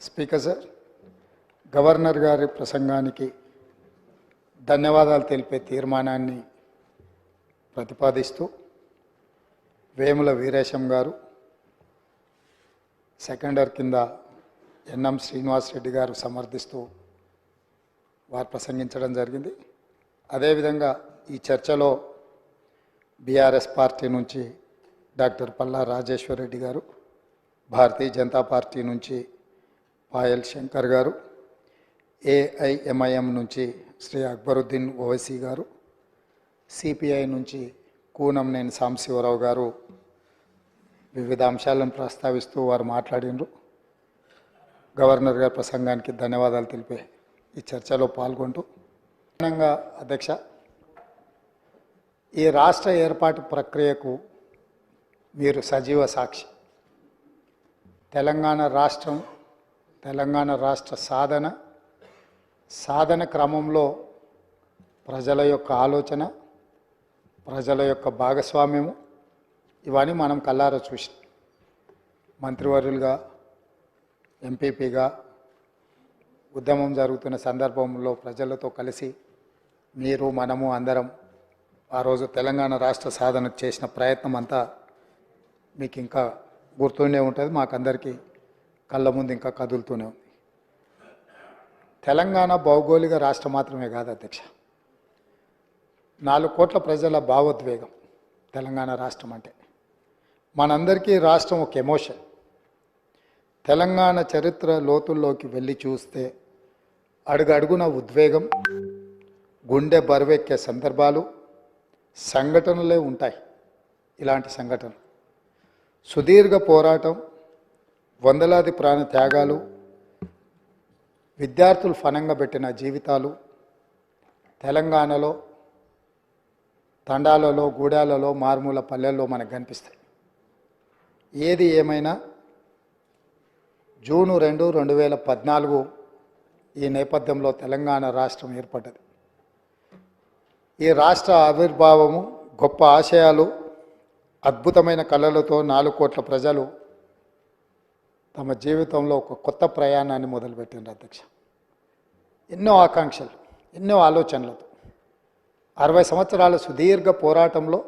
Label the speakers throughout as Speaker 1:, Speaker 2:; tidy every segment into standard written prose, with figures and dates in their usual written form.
Speaker 1: Speaker sir, governor గారి ప్రసంగానికి ధన్యవాదాలు తెలిపే తీర్మానాన్ని ప్రతిపాదిస్తూ వేముల వీరేశం గారు, సెకండర్ కింద ఎన్ఎం శ్రీనివాస్ రెడ్డి గారు సమర్థిస్తూ వారు ప్రసంగించడం జరిగింది. అదేవిధంగా ఈ చర్చలో బీఆర్ఎస్ పార్టీ నుంచి డాక్టర్ పల్లా రాజేశ్వర్ రెడ్డి గారు, భారతీయ జనతా పార్టీ నుంచి పాయల్ శంకర్ గారు, ఏఐఎంఐఎం నుంచి శ్రీ అక్బరుద్దీన్ ఓవైసీ గారు, సిపిఐ నుంచి కూనంనేని సాంబశివరావు గారు వివిధ అంశాలను ప్రస్తావిస్తూ వారు మాట్లాడినారు. గవర్నర్ గారి ప్రసంగానికి ధన్యవాదాలు తెలిపే ఈ చర్చలో పాల్గొంటూ, అధ్యక్ష, ఈ రాష్ట్ర ఏర్పాటు ప్రక్రియకు మీరు సజీవ సాక్షి. తెలంగాణ రాష్ట్ర సాధన క్రమంలో ప్రజల యొక్క ఆలోచన, ప్రజల యొక్క భాగస్వామ్యము ఇవన్నీ మనం కళ్ళారా చూసి మంత్రివర్యులుగా, ఎంపీపీగా ఉద్యమం జరుగుతున్న సందర్భంలో ప్రజలతో కలిసి మీరు, మనము అందరం ఆ రోజు తెలంగాణ రాష్ట్ర సాధనకు చేసిన ప్రయత్నం అంతా మీకు ఇంకా గుర్తుండే ఉంటుంది. మాకందరికీ కళ్ళ ముందు ఇంకా కదులుతూనే ఉంది. తెలంగాణ భౌగోళిక రాష్ట్రం మాత్రమే కాదు అధ్యక్ష, 4 కోట్ల ప్రజల భావోద్వేగం తెలంగాణ రాష్ట్రం అంటే. మనందరికీ రాష్ట్రం ఒక ఎమోషన్. తెలంగాణ చరిత్ర లోతుల్లోకి వెళ్ళి చూస్తే అడుగడుగున ఉద్వేగం, గుండె బరువెక్కే సందర్భాలు, సంఘటనలే ఉంటాయి. ఇలాంటి సంఘటనలు, సుదీర్ఘ పోరాటం, వందలాది ప్రాణ త్యాగాలు, విద్యార్థులు ఫనంగా పెట్టిన జీవితాలు తెలంగాణలో తండాలలో, గూడాలలో, మారుమూల పల్లెల్లో మనకు కనిపిస్తాయి. ఏది ఏమైనా జూన్ 2, 2014 ఈ నేపథ్యంలో తెలంగాణ రాష్ట్రం ఏర్పడ్డది. ఈ రాష్ట్ర ఆవిర్భావము, గొప్ప ఆశయాలు, అద్భుతమైన కళలతో 4 కోట్ల ప్రజలు తమ జీవితంలో ఒక కొత్త ప్రయాణాన్ని మొదలుపెట్టిండ్రు అధ్యక్ష. ఎన్నో ఆకాంక్షలు, ఎన్నో ఆలోచనలతో 60 సంవత్సరాల సుదీర్ఘ పోరాటంలో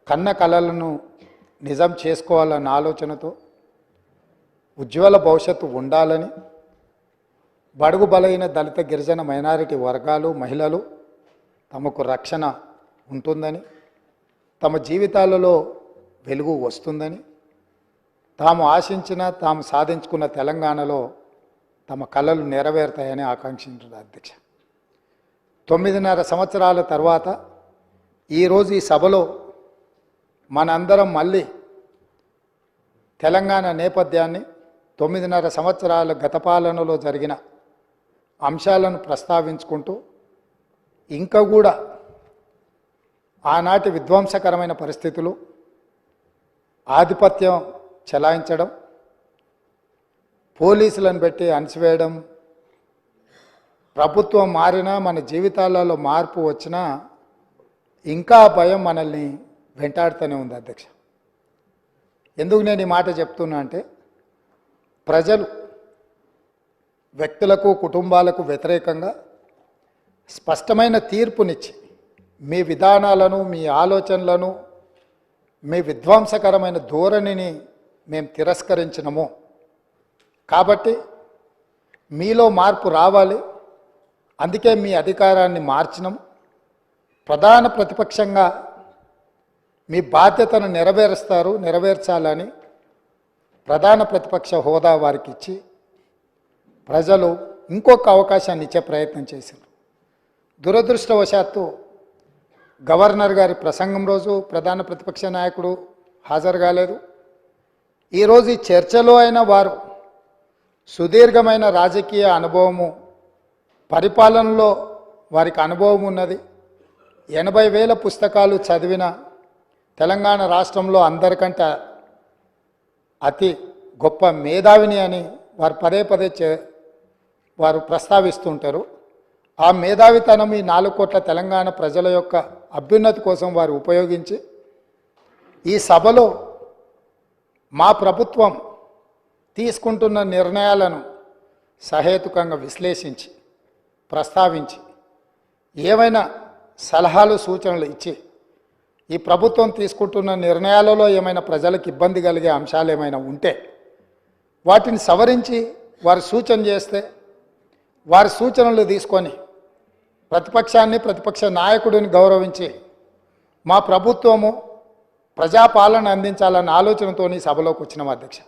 Speaker 1: కన్న కళలను నిజం చేసుకోవాలన్న ఆలోచనతో, ఉజ్వల భవిష్యత్తు ఉండాలని, బడుగు బలైన దళిత గిరిజన మైనారిటీ వర్గాలు, మహిళలు తమకు రక్షణ ఉంటుందని, తమ జీవితాలలో వెలుగు వస్తుందని, తాము ఆశించిన, తాము సాధించుకున్న తెలంగాణలో తమ కళలు నెరవేరుతాయని ఆకాంక్షించారు అధ్యక్ష. 9.5 సంవత్సరాల తర్వాత ఈరోజు ఈ సభలో మనందరం మళ్ళీ తెలంగాణ నేపథ్యాన్ని, 9.5 సంవత్సరాల గత పాలనలో జరిగిన అంశాలను ప్రస్తావించుకుంటూ, ఇంకా కూడా ఆనాటి విధ్వంసకరమైన పరిస్థితులు, ఆధిపత్యం చెలాయించడం, పోలీసులను పెట్టి అణిచివేయడం, ప్రభుత్వం మారినా, మన జీవితాలలో మార్పు వచ్చినా ఇంకా భయం మనల్ని వెంటాడుతూనే ఉంది అధ్యక్ష. ఎందుకు నేను ఈ మాట చెప్తున్నా అంటే, ప్రజలు వ్యక్తులకు, కుటుంబాలకు వ్యతిరేకంగా స్పష్టమైన తీర్పునిచ్చి మీ విధానాలను, మీ ఆలోచనలను, మీ విధ్వంసకరమైన ధోరణిని మేము తిరస్కరించినము. కాబట్టి మీలో మార్పు రావాలి, అందుకే మీ అధికారాన్ని మార్చినాము. ప్రధాన ప్రతిపక్షంగా మీ బాధ్యతను నెరవేర్చాలని ప్రధాన ప్రతిపక్ష హోదా వారికి ఇచ్చి ప్రజలు ఇంకొక అవకాశాన్ని ఇచ్చే ప్రయత్నం చేశారు. దురదృష్టవశాత్తు గవర్నర్ గారి ప్రసంగం రోజు ప్రధాన ప్రతిపక్ష నాయకుడు హాజరు కాలేదు. ఈరోజు ఈ చర్చలో అయిన వారు సుదీర్ఘమైన రాజకీయ అనుభవము, పరిపాలనలో వారికి అనుభవం ఉన్నది, 80,000 పుస్తకాలు చదివిన తెలంగాణ రాష్ట్రంలో అందరికంటే అతి గొప్ప మేధావిని అని వారు పదే వారు ప్రస్తావిస్తుంటారు. ఆ మేధావితనం ఈ 4 కోట్ల తెలంగాణ ప్రజల యొక్క అభ్యున్నతి కోసం వారు ఉపయోగించి ఈ సభలో మా ప్రభుత్వం తీసుకుంటున్న నిర్ణయాలను సహేతుకంగా విశ్లేషించి ప్రస్తావించి ఏమైనా సలహాలు సూచనలు ఇచ్చి ఈ ప్రభుత్వం తీసుకుంటున్న నిర్ణయాలలో ఏమైనా ప్రజలకు ఇబ్బంది కలిగే అంశాలు ఏమైనా ఉంటే వాటిని సవరించి వారు సూచన చేస్తే వారి సూచనలు తీసుకొని ప్రతిపక్షాన్ని ప్రతిపక్ష నాయకుడిని గౌరవించి మా ప్రభుత్వము ప్రజాపాలన అందించాలన్న ఆలోచనతో సభలోకి వచ్చినాం అధ్యక్ష.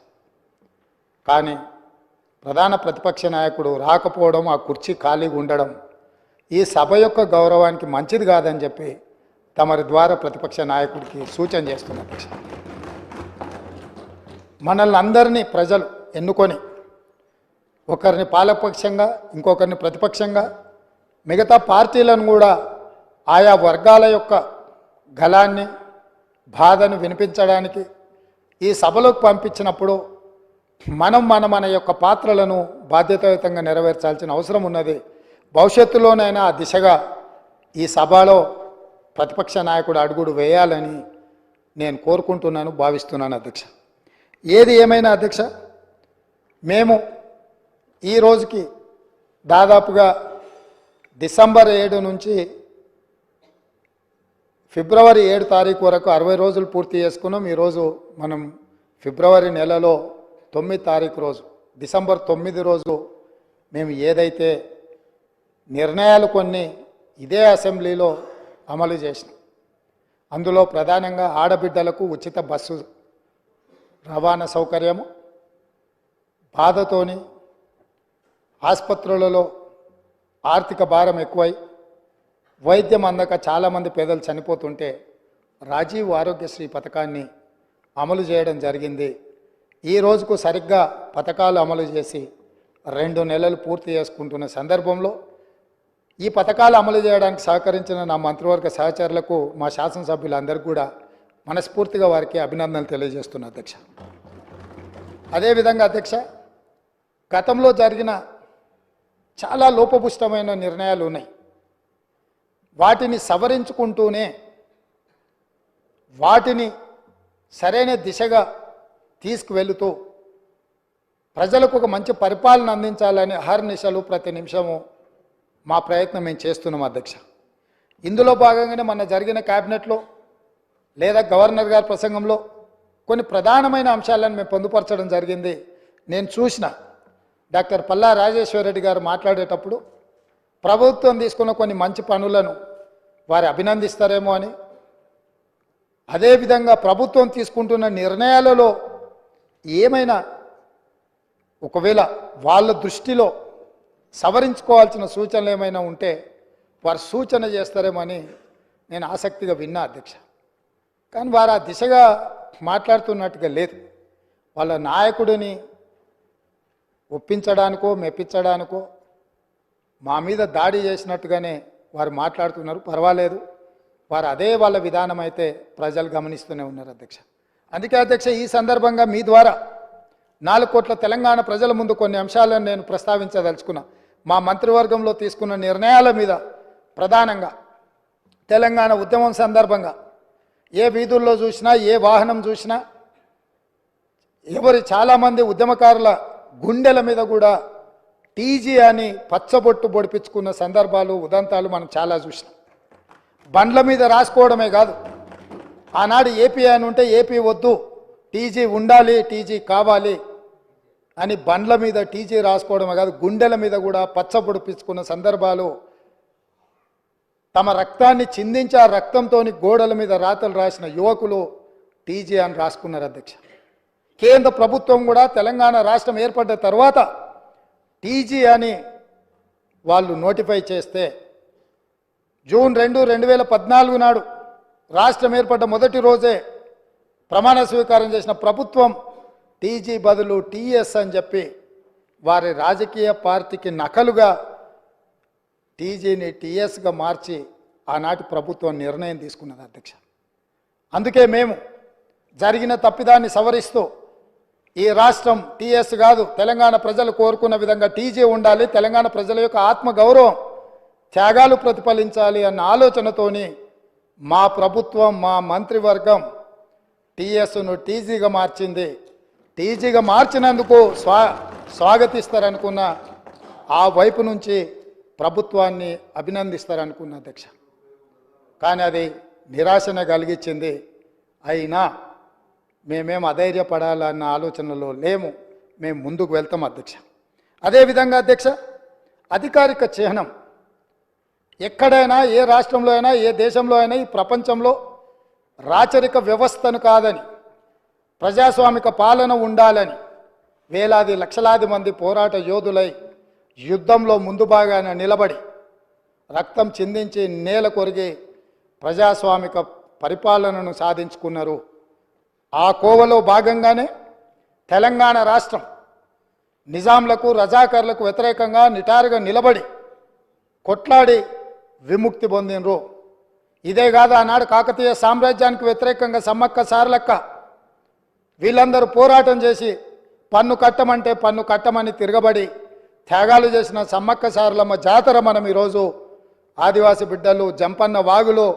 Speaker 1: కానీ ప్రధాన ప్రతిపక్ష నాయకుడు రాకపోవడం, ఆ కుర్చీ ఖాళీగా ఉండడం ఈ సభ యొక్క గౌరవానికి మంచిది కాదని చెప్పి తమరి ద్వారా ప్రతిపక్ష నాయకుడికి సూచన చేస్తున్నారు అధ్యక్ష. మనల్ని అందరినీ ప్రజలు ఎన్నుకొని ఒకరిని పాలకపక్షంగా ఇంకొకరిని ప్రతిపక్షంగా మిగతా పార్టీలను కూడా ఆయా వర్గాల యొక్క గళాన్ని బాధను వినిపించడానికి ఈ సభలోకి పంపించినప్పుడు మన యొక్క పాత్రలను బాధ్యతాయుతంగా నెరవేర్చాల్సిన అవసరం ఉన్నది. భవిష్యత్తులోనైనా ఆ దిశగా ఈ సభలో ప్రతిపక్ష నాయకుడు అడుగుడు వేయాలని నేను కోరుకుంటున్నాను, భావిస్తున్నాను అధ్యక్ష. ఏది ఏమైనా అధ్యక్ష, మేము ఈ రోజుకి దాదాపుగా డిసెంబర్ 7 నుంచి ఫిబ్రవరి 7 తారీఖు వరకు 60 రోజులు పూర్తి చేసుకున్నాం. ఈరోజు మనం ఫిబ్రవరి నెలలో 9 తారీఖు రోజు, డిసెంబర్ 9 రోజు మేము ఏదైతే నిర్ణయాలు కొన్ని ఇదే అసెంబ్లీలో అమలు చేసినాం. అందులో ప్రధానంగా ఆడబిడ్డలకు ఉచిత బస్సు రవాణా సౌకర్యము, బాధతోని ఆసుపత్రులలో ఆర్థిక భారం ఎక్కువై వైద్యం అందక చాలామంది పేదలు చనిపోతుంటే రాజీవ్ ఆరోగ్యశ్రీ పథకాన్ని అమలు చేయడం జరిగింది. ఈ రోజుకు సరిగ్గా పథకాలు అమలు చేసి 2 నెలలు పూర్తి చేసుకుంటున్న సందర్భంలో ఈ పథకాలు అమలు చేయడానికి సహకరించిన నా మంత్రివర్గ సహచరులకు, మా శాసనసభ్యులందరికీ కూడా మనస్ఫూర్తిగా వారికి అభినందనలు తెలియజేస్తున్నా అధ్యక్ష. అదేవిధంగా అధ్యక్ష, గతంలో జరిగిన చాలా లోపభూష్టమైన నిర్ణయాలు ఉన్నాయి. వాటిని సవరించుకుంటూనే వాటిని సరైన దిశగా తీసుకువెళుతూ ప్రజలకు ఒక మంచి పరిపాలన అందించాలని అహర్నిశలు ప్రతి నిమిషము మా ప్రయత్నం మేము చేస్తున్నాం అధ్యక్ష. ఇందులో భాగంగానే మొన్న జరిగిన క్యాబినెట్లో లేదా గవర్నర్ గారి ప్రసంగంలో కొన్ని ప్రధానమైన అంశాలను మేము పొందుపరచడం జరిగింది. నేను చూసిన డాక్టర్ పల్లా రాజేశ్వర రెడ్డి గారు మాట్లాడేటప్పుడు ప్రభుత్వం తీసుకున్న కొన్ని మంచి పనులను వారు అభినందిస్తారేమో అని, అదేవిధంగా ప్రభుత్వం తీసుకుంటున్న నిర్ణయాలలో ఏమైనా ఒకవేళ వాళ్ళ దృష్టిలో సవరించుకోవాల్సిన సూచనలు ఏమైనా ఉంటే వారు సూచన చేస్తారేమో అని నేను ఆసక్తిగా విన్నా అధ్యక్ష. కానీ వారు ఆ దిశగా మాట్లాడుతున్నట్టుగా లేదు. వాళ్ళ నాయకుడిని ఒప్పించడానికో మెప్పించడానికో మా మీద దాడి చేసినట్టుగానే వారు మాట్లాడుతున్నారు. పర్వాలేదు, వారు అదే వాళ్ళ విధానం అయితే ప్రజలు గమనిస్తూనే ఉన్నారు అధ్యక్ష. అందుకే అధ్యక్ష, ఈ సందర్భంగా మీ ద్వారా 4 కోట్ల తెలంగాణ ప్రజల ముందు కొన్ని అంశాలను నేను ప్రస్తావించదలుచుకున్నా. మా మంత్రివర్గంలో తీసుకున్న నిర్ణయాల మీద ప్రధానంగా తెలంగాణ ఉద్యమం సందర్భంగా ఏ వీధుల్లో చూసినా, ఏ వాహనం చూసినా చాలామంది ఉద్యమకారుల గుండెల మీద కూడా టీజీ అని పచ్చబొట్టు పొడిపించుకున్న సందర్భాలు, ఉదంతాలు మనం చాలా చూసినాం. బండ్ల మీద రాసుకోవడమే కాదు, ఆనాడు ఏపీ అని ఉంటే ఏపీ వద్దు, టీజీ ఉండాలి, టీజీ కావాలి అని బండ్ల మీద టీజీ రాసుకోవడమే కాదు, గుండెల మీద కూడా పచ్చ పొడిపించుకున్న సందర్భాలు, తమ రక్తాన్ని చిందించి ఆ రక్తంతో గోడల మీద రాతలు రాసిన యువకులు టీజీ అని రాసుకున్నారు అధ్యక్ష. కేంద్ర ప్రభుత్వం కూడా తెలంగాణ రాష్ట్రం ఏర్పడ్డ తర్వాత టీజీ అని వాళ్ళు నోటిఫై చేస్తే జూన్ 2, 2014 నాడు రాష్ట్రం ఏర్పడ్డ మొదటి రోజే ప్రమాణ స్వీకారం చేసిన ప్రభుత్వం టీజీ బదులు టీఎస్ అని చెప్పి వారి రాజకీయ పార్టీకి నకలుగా టీజీని టీఎస్గా మార్చి ఆనాటి ప్రభుత్వం నిర్ణయం తీసుకున్నది అధ్యక్ష. అందుకే మేము జరిగిన తప్పిదాన్ని సవరిస్తూ ఈ రాష్ట్రం టీఎస్ కాదు, తెలంగాణ ప్రజలు కోరుకున్న విధంగా టీజీ ఉండాలి, తెలంగాణ ప్రజల యొక్క ఆత్మగౌరవం, త్యాగాలు ప్రతిఫలించాలి అన్న ఆలోచనతోని మా ప్రభుత్వం, మా మంత్రివర్గం టీఎస్ను టీజీగా మార్చింది. టీజీగా మార్చినందుకు స్వాగతిస్తారనుకున్న ఆ వైపు నుంచి ప్రభుత్వాన్ని అభినందిస్తారనుకున్న అధ్యక్ష. కానీ అది నిరాశనే కలిగించింది. అయినా మేమేం అధైర్యపడాలన్న ఆలోచనలో లేము, మేము ముందుకు వెళ్తాం అధ్యక్ష. అదేవిధంగా అధ్యక్ష, అధికారిక చిహ్నం ఎక్కడైనా, ఏ రాష్ట్రంలో అయినా, ఏ దేశంలో అయినా, ఈ ప్రపంచంలో రాచరిక వ్యవస్థను కాదని, ప్రజాస్వామిక పాలన ఉండాలని వేలాది లక్షలాది మంది పోరాట యోధులై యుద్ధంలో ముందు భాగాన నిలబడి రక్తం చిందించి నేల కొరిగి ప్రజాస్వామిక పరిపాలనను సాధించుకున్నారు. ఆ కోవలో భాగంగానే తెలంగాణ రాష్ట్రం నిజాంలకు, రజాకర్లకు వ్యతిరేకంగా నిటారుగా నిలబడి కొట్లాడి విముక్తి పొందినరు. ఇదే కాదు, ఆనాడు కాకతీయ సామ్రాజ్యానికి వ్యతిరేకంగా సమ్మక్క సారలక్క వీళ్ళందరూ పోరాటం చేసి పన్ను కట్టమంటే పన్ను కట్టమని తిరగబడి త్యాగాలు చేసిన సమ్మక్క సారలమ్మ జాతర మనం ఈరోజు ఆదివాసి బిడ్డలు జంపన్న వాగులో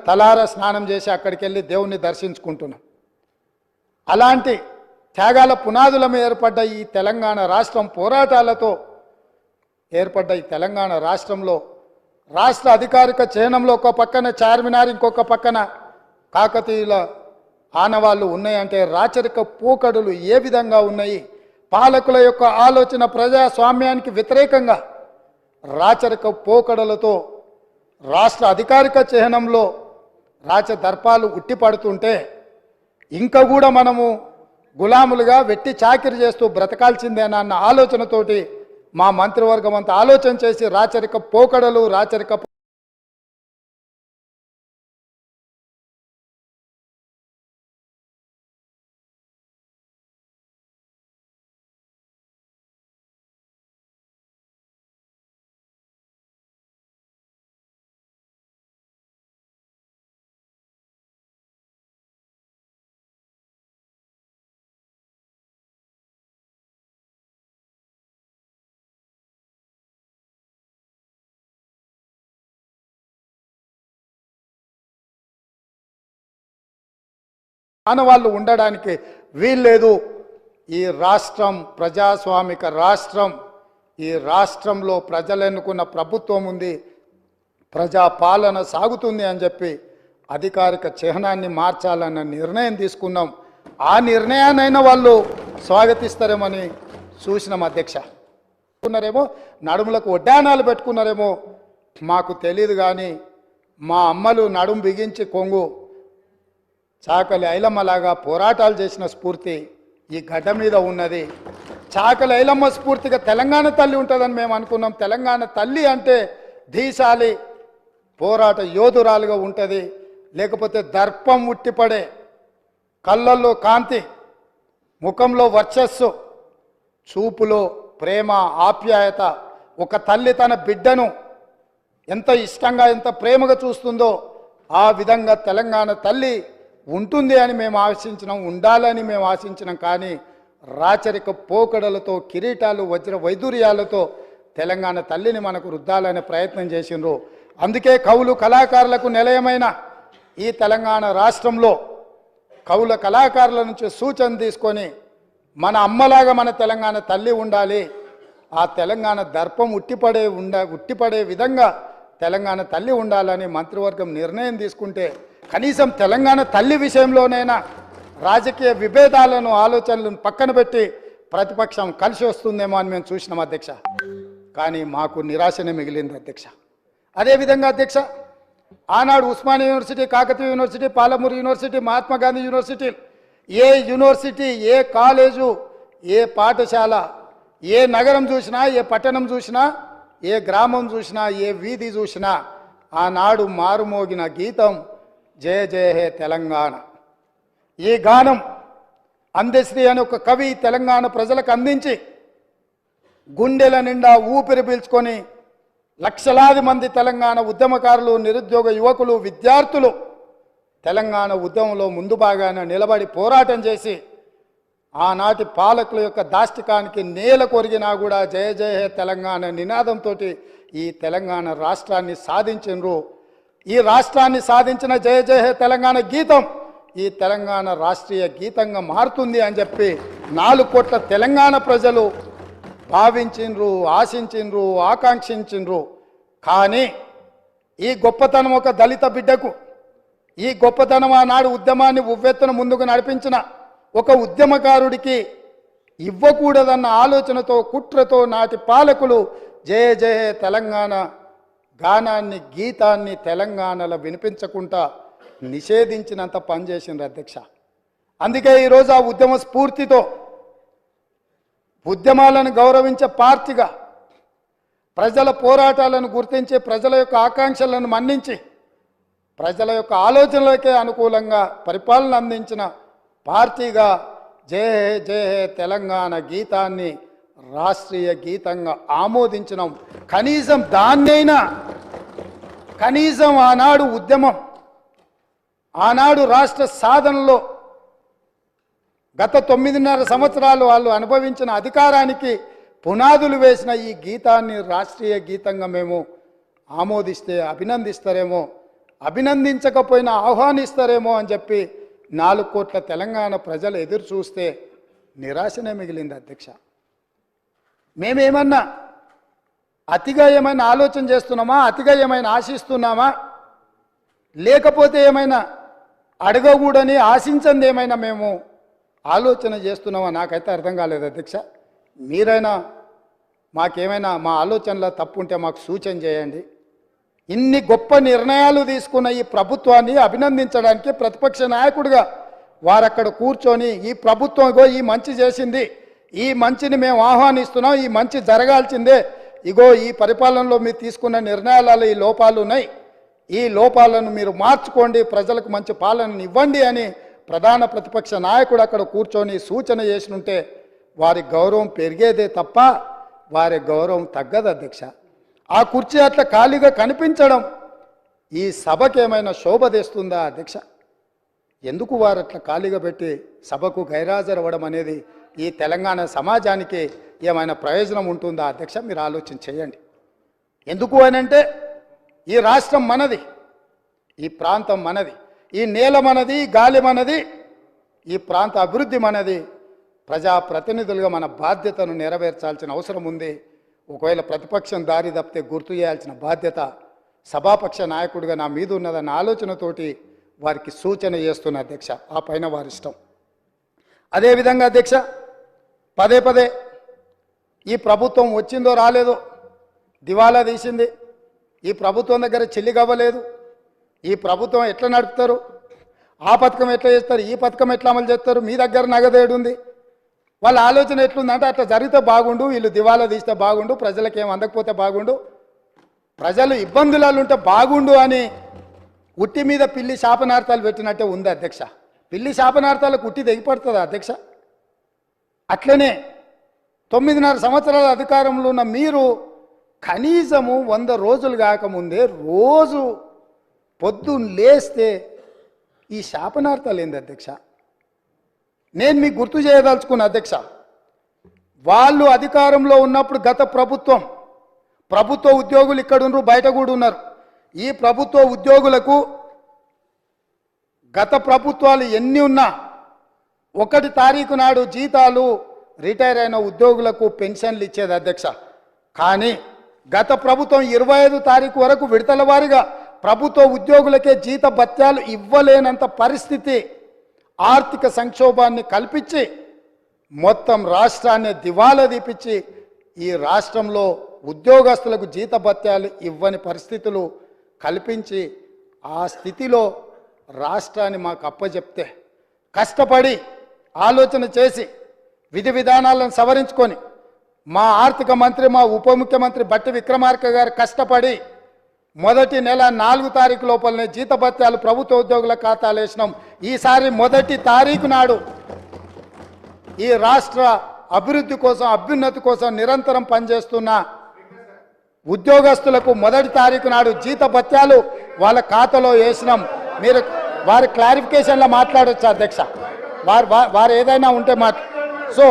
Speaker 1: తలార స్నానం చేసి అక్కడికి వెళ్ళి దేవుణ్ణి దర్శించుకుంటున్నాం. అలాంటి త్యాగాల పునాదుల మీద ఏర్పడ్డ ఈ తెలంగాణ రాష్ట్రం, పోరాటాలతో ఏర్పడ్డ ఈ తెలంగాణ రాష్ట్రంలో రాష్ట్ర అధికారిక చిహ్నంలో ఒక పక్కన చార్మినార్, ఇంకొక పక్కన కాకతీయుల ఆనవాళ్ళు ఉన్నాయంటే రాచరిక పోకడులు ఏ విధంగా ఉన్నాయి, పాలకుల యొక్క ఆలోచన ప్రజాస్వామ్యానికి వ్యతిరేకంగా రాచరిక పోకడలతో రాష్ట్ర అధికారిక చిహ్నంలో రాచదర్పాలు ఉట్టిపడుతుంటే ఇంకా కూడా మనము గులాములుగా వెట్టి చాకిరి చేస్తూ బ్రతకాల్సిందేనన్న ఆలోచనతోటి మా మంత్రివర్గం అంతా ఆలోచన చేసి రాచరిక పోకడలు, రాచరిక ఆనవాళ్ళు ఉండడానికి వీల్లేదు. ఈ రాష్ట్రం ప్రజాస్వామిక రాష్ట్రం. ఈ రాష్ట్రంలో ప్రజలు ఎన్నుకున్న ప్రభుత్వం ఉంది, ప్రజాపాలన సాగుతుంది అని చెప్పి అధికారిక చిహ్నాన్ని మార్చాలన్న నిర్ణయం తీసుకున్నాం. ఆ నిర్ణయాన్నైనా వాళ్ళు స్వాగతిస్తారేమని చూసినాం అధ్యక్ష. ఉన్నారేమో నడుములకు వడ్డానాలు పెట్టుకున్నారేమో మాకు తెలియదు, కానీ మా అమ్మలు నడుము బిగించి కొంగు చాకలి ఐలమ్మలాగా పోరాటాలు చేసిన స్ఫూర్తి ఈ గడ్డ మీద ఉన్నది. చాకలి ఐలమ్మ స్ఫూర్తిగా తెలంగాణ తల్లి ఉంటుందని మేము అనుకున్నాం. తెలంగాణ తల్లి అంటే ధీశాలి పోరాట యోధురాలుగా ఉంటుంది, లేకపోతే దర్పం ఉట్టిపడే, కళ్ళల్లో కాంతి, ముఖంలో వర్చస్సు, చూపులో ప్రేమ ఆప్యాయత. ఒక తల్లి తన బిడ్డను ఎంత ఇష్టంగా ఎంత ప్రేమగా చూస్తుందో ఆ విధంగా తెలంగాణ తల్లి ఉంటుంది అని మేము ఆశించినాం, ఉండాలని మేము ఆశించినాం. కానీ రాచరిక పోకడలతో, కిరీటాలు, వజ్ర వైదూర్యాలతో తెలంగాణ తల్లిని మనకు రుద్దాలనే ప్రయత్నం చేసిండ్రు. అందుకే కవులు కళాకారులకు నిలయమైన ఈ తెలంగాణ రాష్ట్రంలో కవుల కళాకారుల నుంచి సూచన తీసుకొని మన అమ్మలాగా మన తెలంగాణ తల్లి ఉండాలి, ఆ తెలంగాణ దర్పం ఉట్టిపడే విధంగా తెలంగాణ తల్లి ఉండాలని మంత్రివర్గం నిర్ణయం తీసుకుంటే కనీసం తెలంగాణ తల్లి విషయంలోనైనా రాజకీయ విభేదాలను, ఆలోచనలను పక్కన పెట్టి ప్రతిపక్షం కలిసి వస్తుందేమో అని మేము చూసినాం అధ్యక్ష. కానీ మాకు నిరాశనే మిగిలింది అధ్యక్ష. అదేవిధంగా అధ్యక్ష, ఆనాడు Osmania university, Kakatiya university, Palamuru university, Mahatma Gandhi university, ఏ యూనివర్సిటీ, ఏ కాలేజు, ఏ పాఠశాల, ఏ నగరం చూసినా, ఏ పట్టణం చూసినా, ఏ గ్రామం చూసినా, ఏ వీధి చూసినా ఆనాడు మారుమోగిన గీతం జయ జయ హే తెలంగాణ. ఈ గానం అందశ్రీ అనే ఒక కవి తెలంగాణ ప్రజలకు అందించి గుండెల నిండా ఊపిరి పీల్చుకొని లక్షలాది మంది తెలంగాణ ఉద్యమకారులు, నిరుద్యోగ యువకులు, విద్యార్థులు తెలంగాణ ఉద్యమంలో ముందు భాగాన నిలబడి పోరాటం చేసి ఆనాటి పాలకుల యొక్క దాష్టికానికి నేల కొరిగినా కూడా జయ జయ హే తెలంగాణ నినాదంతో ఈ తెలంగాణ రాష్ట్రాన్ని సాధించినరు. ఈ రాష్ట్రాన్ని సాధించిన జయ జయ హే తెలంగాణ గీతం ఈ తెలంగాణ రాష్ట్రీయ గీతంగా మారుతుంది అని చెప్పి 4 కోట్ల తెలంగాణ ప్రజలు భావించిండ్రు, ఆశించిండ్రు, ఆకాంక్షించిండ్రు. కానీ ఈ గొప్పతనం ఒక దళిత బిడ్డకు, ఈ గొప్పతనం ఆనాడు ఉద్యమాన్ని ఉవ్వెత్తున ముందుకు నడిపించిన ఒక ఉద్యమకారుడికి ఇవ్వకూడదన్న ఆలోచనతో, కుట్రతో నాటి పాలకులు జయ జయ తెలంగాణ గానాన్ని, గీతాన్ని తెలంగాణలో వినిపించకుండా నిషేధించినంత పనిచేసిండ్రు అధ్యక్ష. అందుకే ఈరోజు ఆ ఉద్యమ స్ఫూర్తితో ఉద్యమాలను గౌరవించే పార్టీగా, ప్రజల పోరాటాలను గుర్తించి, ప్రజల యొక్క ఆకాంక్షలను మన్నించి, ప్రజల యొక్క ఆలోచనలకే అనుకూలంగా పరిపాలన అందించిన పార్టీగా జయ జయ తెలంగాణ గీతాన్ని రాష్ట్రీయ గీతంగా ఆమోదించినాం. కనీసం దాన్నైనా, కనీసం ఆనాడు ఉద్యమం, ఆనాడు రాష్ట్ర సాధనలో గత 9.5 సంవత్సరాలు వాళ్ళు అనుభవించిన అధికారానికి పునాదులు వేసిన ఈ గీతాన్ని రాష్ట్రీయ గీతంగా మేము ఆమోదిస్తే అభినందిస్తారేమో, అభినందించకపోయినా ఆహ్వానిస్తారేమో అని చెప్పి 4 కోట్ల తెలంగాణ ప్రజలు ఎదురు చూస్తే నిరాశనే మిగిలింది అధ్యక్ష. మేమేమన్నా అతిగా ఏమైనా ఆలోచన చేస్తున్నామా, అతిగా ఏమైనా ఆశిస్తున్నామా, లేకపోతే ఏమైనా అడగకూడని ఆశించింది ఏమైనా మేము ఆలోచన చేస్తున్నామా? నాకైతే అర్థం కాలేదు అధ్యక్ష. మీరైనా మాకేమైనా మా ఆలోచనలో తప్పు ఉంటే మాకు సూచన చేయండి. ఇన్ని గొప్ప నిర్ణయాలు తీసుకున్న ఈ ప్రభుత్వాన్ని అభినందించడానికి ప్రతిపక్ష నాయకుడిగా వారక్కడ కూర్చొని ఈ ప్రభుత్వం ఈ మంచి చేసింది, ఈ మంచిని మేము ఆహ్వానిస్తున్నాం, ఈ మంచి జరగాల్సిందే, ఇగో ఈ పరిపాలనలో మీరు తీసుకున్న నిర్ణయాలలో ఈ లోపాలు ఉన్నాయి, ఈ లోపాలను మీరు మార్చుకోండి, ప్రజలకు మంచి పాలనను ఇవ్వండి అని ప్రధాన ప్రతిపక్ష నాయకుడు అక్కడ కూర్చొని సూచన చేసినుంటే వారి గౌరవం పెరిగేదే తప్ప వారి గౌరవం తగ్గదు అధ్యక్ష. ఆ కుర్చీ అట్లా ఖాళీగా కనిపించడం ఈ సభకి ఏమైనా శోభ తెస్తుందా అధ్యక్ష? ఎందుకు వారు అట్లా ఖాళీగా పెట్టి సభకు గైరాజరవ్వడం అనేది ఈ తెలంగాణ సమాజానికి ఏమైనా ప్రయోజనం ఉంటుందా అధ్యక్ష? మీరు ఆలోచన చేయండి. ఎందుకు అనంటే ఈ రాష్ట్రం మనది, ఈ ప్రాంతం మనది, ఈ నేల మనది, గాలి మనది, ఈ ప్రాంత అభివృద్ధి మనది. ప్రజాప్రతినిధులుగా మన బాధ్యతను నెరవేర్చాల్సిన అవసరం ఉంది. ఒకవేళ ప్రతిపక్షం దారి తప్పితే గుర్తు చేయాల్సిన బాధ్యత సభాపక్ష నాయకుడిగా నా మీద ఉన్నదన్న ఆలోచనతోటి వారికి సూచన చేస్తున్న అధ్యక్ష. ఆ పైన వారి ఇష్టం. అదేవిధంగా అధ్యక్ష, పదే పదే ఈ ప్రభుత్వం వచ్చిందో రాలేదో దివాలా తీసింది, ఈ ప్రభుత్వం దగ్గర చెల్లిగవ్వలేదు, ఈ ప్రభుత్వం ఎట్లా నడుపుతారు, ఆ పథకం ఎట్లా చేస్తారు, ఈ పథకం ఎట్లా అమలు చేస్తారు, మీ దగ్గర నగదేడుంది, వాళ్ళ ఆలోచన ఎట్లుందంటే అట్లా జరిగితే బాగుండు, వీళ్ళు దివాలా తీస్తే బాగుండు, ప్రజలకు ఏం అందకపోతే బాగుండు, ప్రజలు ఇబ్బందులలో ఉంటే బాగుండు అని ఉట్టి మీద పిల్లి శాపనార్థాలు పెట్టినట్టే ఉంది అధ్యక్ష. పిల్లి శాపనార్థాలకు ఉట్టి తెగిపడుతుందా అధ్యక్ష? అట్లనే 9.5 సంవత్సరాల అధికారంలో ఉన్న మీరు కనీసము 100 రోజులు కాకముందే రోజు పొద్దున్న లేస్తే ఈ శాపనార్థాలు ఏంది అధ్యక్ష? నేను మీకు గుర్తు చేయదలుచుకున్న అధ్యక్ష, వాళ్ళు అధికారంలో ఉన్నప్పుడు గత ప్రభుత్వ ఉద్యోగులు ఇక్కడ ఉన్నారు, బయట కూడా ఉన్నారు. ఈ ప్రభుత్వ ఉద్యోగులకు గత ప్రభుత్వాలు ఎన్ని ఉన్నా 1 తారీఖు నాడు జీతాలు రిటైర్ అయిన ఉద్యోగులకు పెన్షన్లు ఇచ్చేది అధ్యక్ష. కానీ గత ప్రభుత్వం 25 తారీఖు వరకు విడతల వారీగా ప్రభుత్వ ఉద్యోగులకే జీత భత్యాలు ఇవ్వలేనంత పరిస్థితి, ఆర్థిక సంక్షోభాన్ని కల్పించి మొత్తం రాష్ట్రాన్ని దివాలా తీపిచ్చి ఈ రాష్ట్రంలో ఉద్యోగస్తులకు జీత భత్యాలు ఇవ్వని పరిస్థితులు కల్పించి ఆ స్థితిలో రాష్ట్రాన్ని మాకు అప్పచెప్తే కష్టపడి ఆలోచన చేసి విధి విధానాలను సవరించుకొని మా ఆర్థిక మంత్రి, మా ఉప ముఖ్యమంత్రి బట్టి విక్రమార్క గారు కష్టపడి మొదటి నెల 4 తారీఖు లోపలనే జీతభత్యాలు ప్రభుత్వ ఉద్యోగుల ఖాతాలు వేసినాం. ఈసారి మొదటి తారీఖు నాడు ఈ రాష్ట్ర అభివృద్ధి కోసం, అభ్యున్నతి కోసం నిరంతరం పనిచేస్తున్న ఉద్యోగస్తులకు మొదటి తారీఖు నాడు జీతభత్యాలు వాళ్ళ ఖాతాలో వేసినాం. మీరు వారి క్లారిఫికేషన్లో మాట్లాడవచ్చు అధ్యక్ష, వారు ఏదైనా ఉంటే సో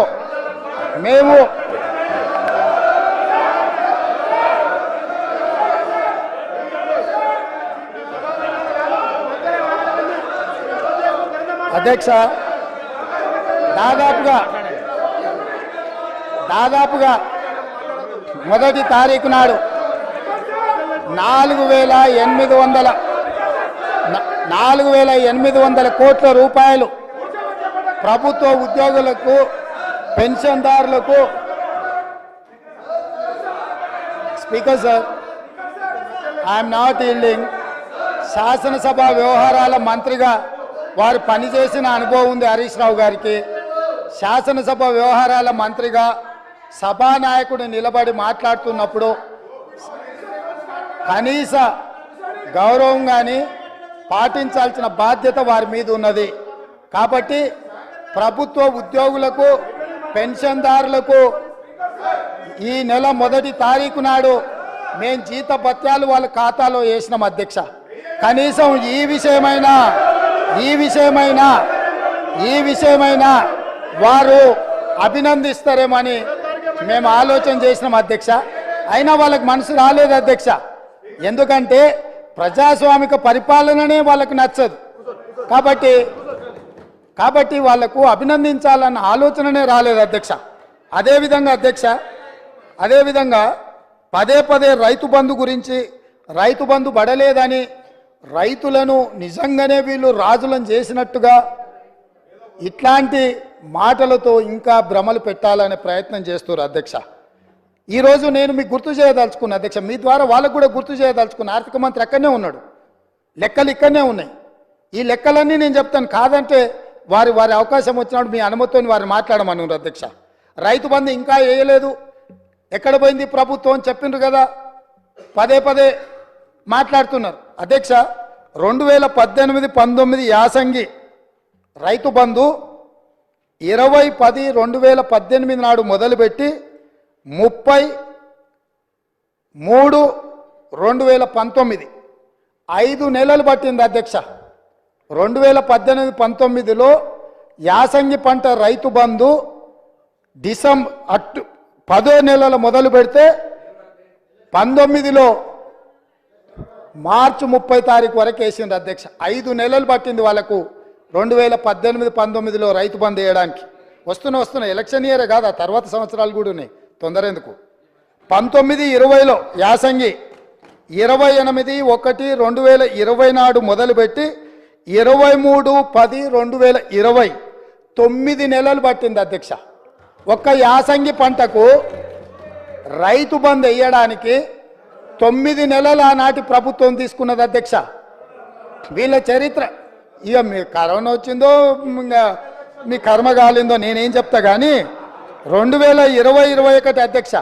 Speaker 1: మేము అధ్యక్ష దాదాపుగా మొదటి తారీఖు నాడు 4,800 కోట్ల రూపాయలు ప్రభుత్వ ఉద్యోగులకు పెన్షన్దారులకు speaker sir I'm not yielding శాసనసభ వ్యవహారాల మంత్రిగా వారు పనిచేసిన అనుభవం ఉంది హరీష్ రావు గారికి. శాసనసభ వ్యవహారాల మంత్రిగా సభానాయకుడు నిలబడి మాట్లాడుతున్నప్పుడు కనీస గౌరవం కానీ పాటించాల్సిన బాధ్యత వారి మీద ఉన్నది. కాబట్టి ప్రభుత్వ ఉద్యోగులకు పెన్షన్దారులకు ఈ నెల మొదటి తారీఖు నాడు మేము జీత భత్యాలు వాళ్ళ ఖాతాలో వేసినాం అధ్యక్ష. కనీసం ఈ విషయమైనా వారు అభినందిస్తారేమని మేము ఆలోచన చేసినాం అధ్యక్ష. అయినా వాళ్ళకి మనసు రాలేదు అధ్యక్ష. ఎందుకంటే ప్రజాస్వామిక పరిపాలననే వాళ్ళకు నచ్చదు. కాబట్టి వాళ్లకు అభినందించాలన్న ఆలోచననే రాలేదు అధ్యక్ష. అదేవిధంగా పదే రైతు బంధు గురించి, రైతు బంధు పడలేదని, రైతులను నిజంగానే వీళ్ళు రాజులను చేసినట్టుగా ఇట్లాంటి మాటలతో ఇంకా భ్రమలు పెట్టాలనే ప్రయత్నం చేస్తున్నారు అధ్యక్ష. ఈరోజు నేను మీకు గుర్తు చేయదలుచుకున్నా అధ్యక్ష, మీ ద్వారా వాళ్ళకు కూడా గుర్తు చేయదలుచుకున్నా. ఆర్థిక మంత్రి అక్కడనే ఉన్నాడు, లెక్కలు ఇక్కడనే ఉన్నాయి. ఈ లెక్కలన్నీ నేను చెప్తాను, కాదంటే వారి అవకాశం వచ్చినప్పుడు మీ అనుమతితో వారు మాట్లాడమన్నారు అధ్యక్ష. రైతు బంధు ఇంకా వేయలేదు, ఎక్కడ పోయింది ప్రభుత్వం అని చెప్పిండ్రు కదా, పదే మాట్లాడుతున్నారు అధ్యక్ష. 2018-19 యాసంగి రైతు బంధు 20-10-2018 నాడు మొదలుపెట్టి 30-3-2019 5 నెలలు పట్టింది అధ్యక్ష. 2018-19లో యాసంగి పంట రైతు బంధు డిసెంబర్ 10వ నెలల మొదలు పెడితే 19లో మార్చి 30 తారీఖు వరకు వేసింది అధ్యక్ష. 5 నెలలు పట్టింది వాళ్ళకు 2018-19లో రైతు బంధు వేయడానికి. వస్తున్న ఎలక్షన్ ఇయరే కాదు, ఆ తర్వాత సంవత్సరాలు కూడా ఉన్నాయి, తొందర ఎందుకు. 19-20లో యాసంగి 28-1-2020 నాడు మొదలుపెట్టి 23-10-2020 9 నెలలు పట్టింది అధ్యక్ష. ఒక్క యాసంగి పంటకు రైతు బంధు వేయడానికి 9 నెలలు ఆనాటి ప్రభుత్వం తీసుకున్నది అధ్యక్ష. వీళ్ళ చరిత్ర ఇక మీ కరోనా వచ్చిందో ఇంకా మీ కర్మ కాలిందో నేనేం చెప్తా కానీ 2020-21 అధ్యక్ష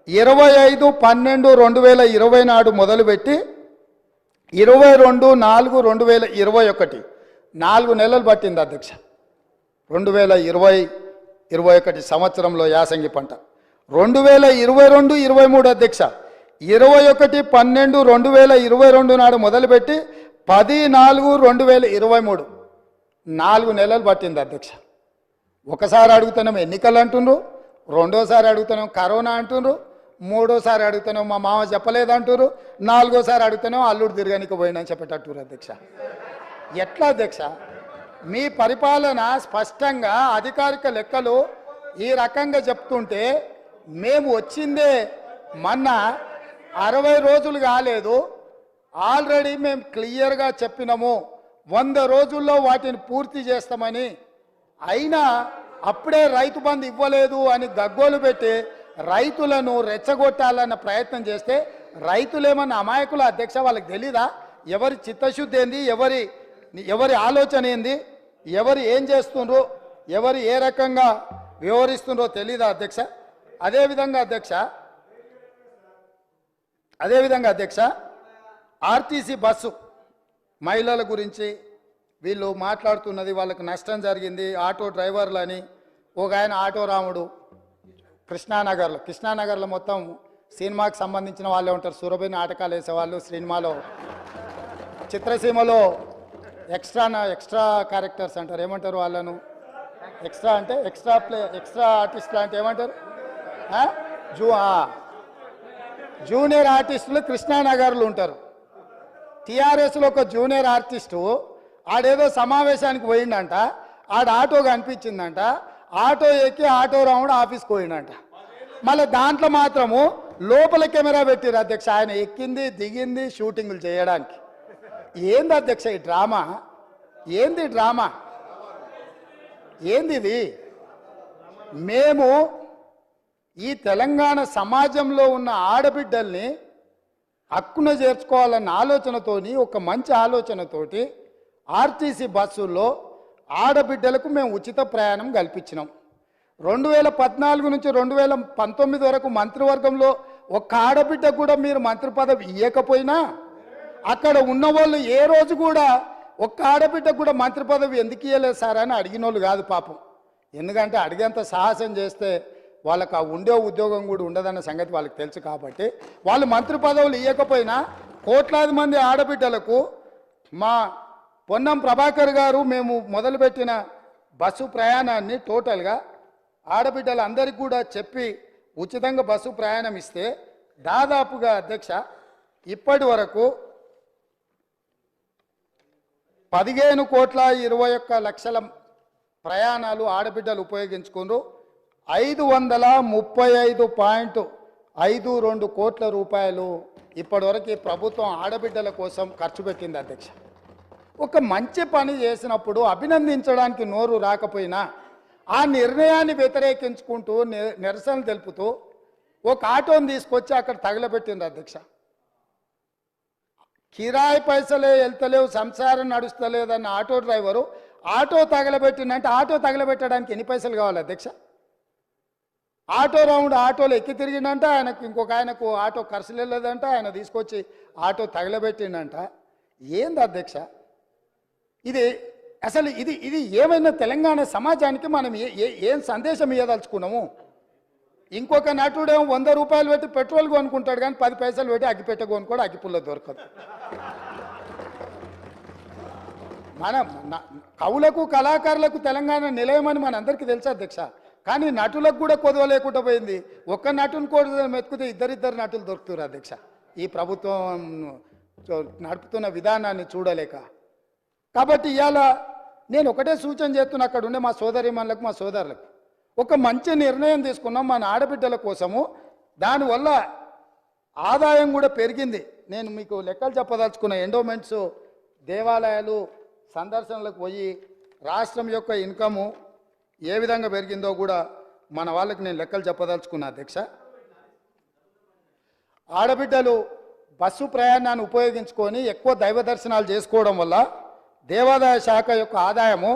Speaker 1: 25-12-2020 నాడు మొదలుపెట్టి 22-4-2021 4 నెలలు పట్టింది అధ్యక్ష. 2020-21 సంవత్సరంలో యాసంగి పంట. 2022-23 అధ్యక్ష 21-12-2022 నాడు మొదలుపెట్టి 10-4-2023 4 నెలలు పట్టింది అధ్యక్ష. ఒకసారి అడుగుతున్నాం ఎన్నికలు అంటుండ్రు, రెండోసారి అడుగుతున్నాం కరోనా అంటుండ్రు, మూడోసారి అడుగుతున్నాం మా మామ చెప్పలేదు అంటున్నారు, నాలుగోసారి అడుగుతున్నాం అల్లుడు తిరగనికి పోయిందని చెప్పేటట్టు అధ్యక్ష. ఎట్లా అధ్యక్ష మీ పరిపాలన? స్పష్టంగా అధికారిక లెక్కలు ఈ రకంగా చెప్తుంటే మేము వచ్చిందే మొన్న 60 రోజులు కాలేదు, ఆల్రెడీ మేము క్లియర్గా చెప్పినాము 100 రోజుల్లో వాటిని పూర్తి చేస్తామని. అయినా అప్పుడే రైతు బంధు ఇవ్వలేదు అని గగ్గోలు పెట్టి రైతులను రెచ్చగొట్టాలన్న ప్రయత్నం చేస్తే రైతులేమన్నా అమాయకుల అధ్యక్ష? వాళ్ళకి తెలీదా ఎవరి చిత్తశుద్ధి ఏంది, ఎవరి ఆలోచన ఏంది, ఎవరు ఏం చేస్తుండ్రో, ఎవరు ఏ రకంగా వ్యవహరిస్తుండ్రో తెలీదా అధ్యక్ష? అదేవిధంగా అధ్యక్ష ఆర్టీసీ బస్సు మహిళల గురించి వీళ్ళు మాట్లాడుతున్నది, వాళ్ళకి నష్టం జరిగింది ఆటో డ్రైవర్లు అని. ఒక ఆయన ఆటో రాముడు కృష్ణానగర్లో మొత్తం సినిమాకి సంబంధించిన వాళ్ళే ఉంటారు, సురభి నాటకాలు వేసేవాళ్ళు, సినిమాలో చిత్రసీమలో ఎక్స్ట్రా క్యారెక్టర్స్ అంటారు, ఏమంటారు వాళ్ళను? ఎక్స్ట్రా అంటే ఎక్స్ట్రా ఆర్టిస్టులు అంటే ఏమంటారు? జూనియర్ ఆర్టిస్టులు కృష్ణానగర్లు ఉంటారు. టీఆర్ఎస్లో ఒక జూనియర్ ఆర్టిస్టు ఆడేదో సమావేశానికి పోయిండంట, ఆడ ఆటో కనిపించిందంట, ఆటో ఎక్కి ఆటో రాముడు ఆఫీస్కి పోయిండంట. మళ్ళీ దాంట్లో మాత్రము లోపల కెమెరా పెట్టిరు అధ్యక్ష, ఆయన ఎక్కింది దిగింది షూటింగ్లు చేయడానికి. ఏంది అధ్యక్ష ఈ డ్రామా? ఏంది డ్రామా? ఏంది ఇది? మేము ఈ తెలంగాణ సమాజంలో ఉన్న ఆడబిడ్డల్ని హక్కున చేర్చుకోవాలన్న ఆలోచనతోని, ఒక మంచి ఆలోచనతోటి ఆర్టీసీ బస్సుల్లో ఆడబిడ్డలకు మేము ఉచిత ప్రయాణం కల్పించినాం. 2014 నుంచి 2019 వరకు మంత్రివర్గంలో ఒక్క ఆడబిడ్డ కూడా మీరు మంత్రి పదవి ఇవ్వకపోయినా, అక్కడ ఉన్న వాళ్ళు ఏ రోజు కూడా ఒక్క ఆడబిడ్డ కూడా మంత్రి పదవి ఎందుకు ఇవ్వలేదు సార్ అని అడిగిన వాళ్ళు కాదు పాపం. ఎందుకంటే అడిగేంత సాహసం చేస్తే వాళ్ళకు ఆ ఉండే ఉద్యోగం కూడా ఉండదన్న సంగతి వాళ్ళకి తెలుసు. కాబట్టి వాళ్ళు మంత్రి పదవులు ఇవ్వకపోయినా కోట్లాది మంది ఆడబిడ్డలకు మా పొన్నం ప్రభాకర్ గారు మేము మొదలుపెట్టిన బస్సు ప్రయాణాన్ని టోటల్గా ఆడబిడ్డలందరికీ కూడా చెప్పి ఉచితంగా బస్సు ప్రయాణం ఇస్తే దాదాపుగా అధ్యక్ష ఇప్పటి వరకు 15,21,00,000 ప్రయాణాలు ఆడబిడ్డలు ఉపయోగించుకున్నారు. 535.52 కోట్ల రూపాయలు ఇప్పటివరకు ప్రభుత్వం ఆడబిడ్డల కోసం ఖర్చు పెట్టింది అధ్యక్ష. ఒక మంచి పని చేసినప్పుడు అభినందించడానికి నోరు రాకపోయినా ఆ నిర్ణయాన్ని వ్యతిరేకించుకుంటూ నిరసన తెలుపుతూ ఒక ఆటోని తీసుకొచ్చి అక్కడ తగలబెట్టింది అధ్యక్ష. కిరాయి పైసలే వెళ్తలేవు, సంసారం నడుస్తలేదన్న ఆటో డ్రైవరు ఆటో తగలబెట్టిందంటే ఆటో తగలబెట్టడానికి ఎన్ని పైసలు కావాలి అధ్యక్ష? ఆటో రౌండ్ ఆటోలో ఎక్కి తిరిగిందంట, ఆయనకు ఇంకొక ఆయనకు ఆటో ఖర్చులు వెళ్ళదంట, ఆయన తీసుకొచ్చి ఆటో తగలబెట్టిండంట. ఏంది అధ్యక్ష ఇది? అసలు ఇది ఇది ఏమైనా తెలంగాణ సమాజానికి మనం ఏం సందేశం ఇవ్వదలుచుకున్నాము? ఇంకొక నటుడేమో 100 రూపాయలు పెట్టి పెట్రోల్ కొనుక్కుంటాడు, కానీ 10 పైసలు పెట్టి అగ్గిపెట్ట కొనుక్కోడు, అగ్గిపుల్ల దొరకదు. మనం కవులకు కళాకారులకు తెలంగాణ నిలయమని మనందరికీ తెలుసు అధ్యక్ష. కానీ నటులకు కూడా కొదవ లేకుండా పోయింది. ఒక్క నటుని కూడా మెతుకుతే ఇద్దరిద్దరు నటులు దొరుకుతారు అధ్యక్ష, ఈ ప్రభుత్వం నడుపుతున్న విధానాన్ని చూడలేక. కాబట్టి ఇవాళ నేను ఒకటే సూచన చేస్తున్నా, అక్కడ ఉండే మా సోదరిమణులకు మా సోదరులకు ఒక మంచి నిర్ణయం తీసుకున్నాం మన ఆడబిడ్డల కోసము. దానివల్ల ఆదాయం కూడా పెరిగింది. నేను మీకు లెక్కలు చెప్పదలుచుకున్న ఎండోమెంట్స్, దేవాలయాలు సందర్శనలకు పోయి రాష్ట్రం యొక్క ఇన్కము ఏ విధంగా పెరిగిందో కూడా మన వాళ్ళకి నేను లెక్కలు చెప్పదలుచుకున్నా అధ్యక్ష. ఆడబిడ్డలు బస్సు ప్రయాణాన్ని ఉపయోగించుకొని ఎక్కువ దైవ దర్శనాలు చేసుకోవడం వల్ల దేవాదాయ శాఖ యొక్క ఆదాయము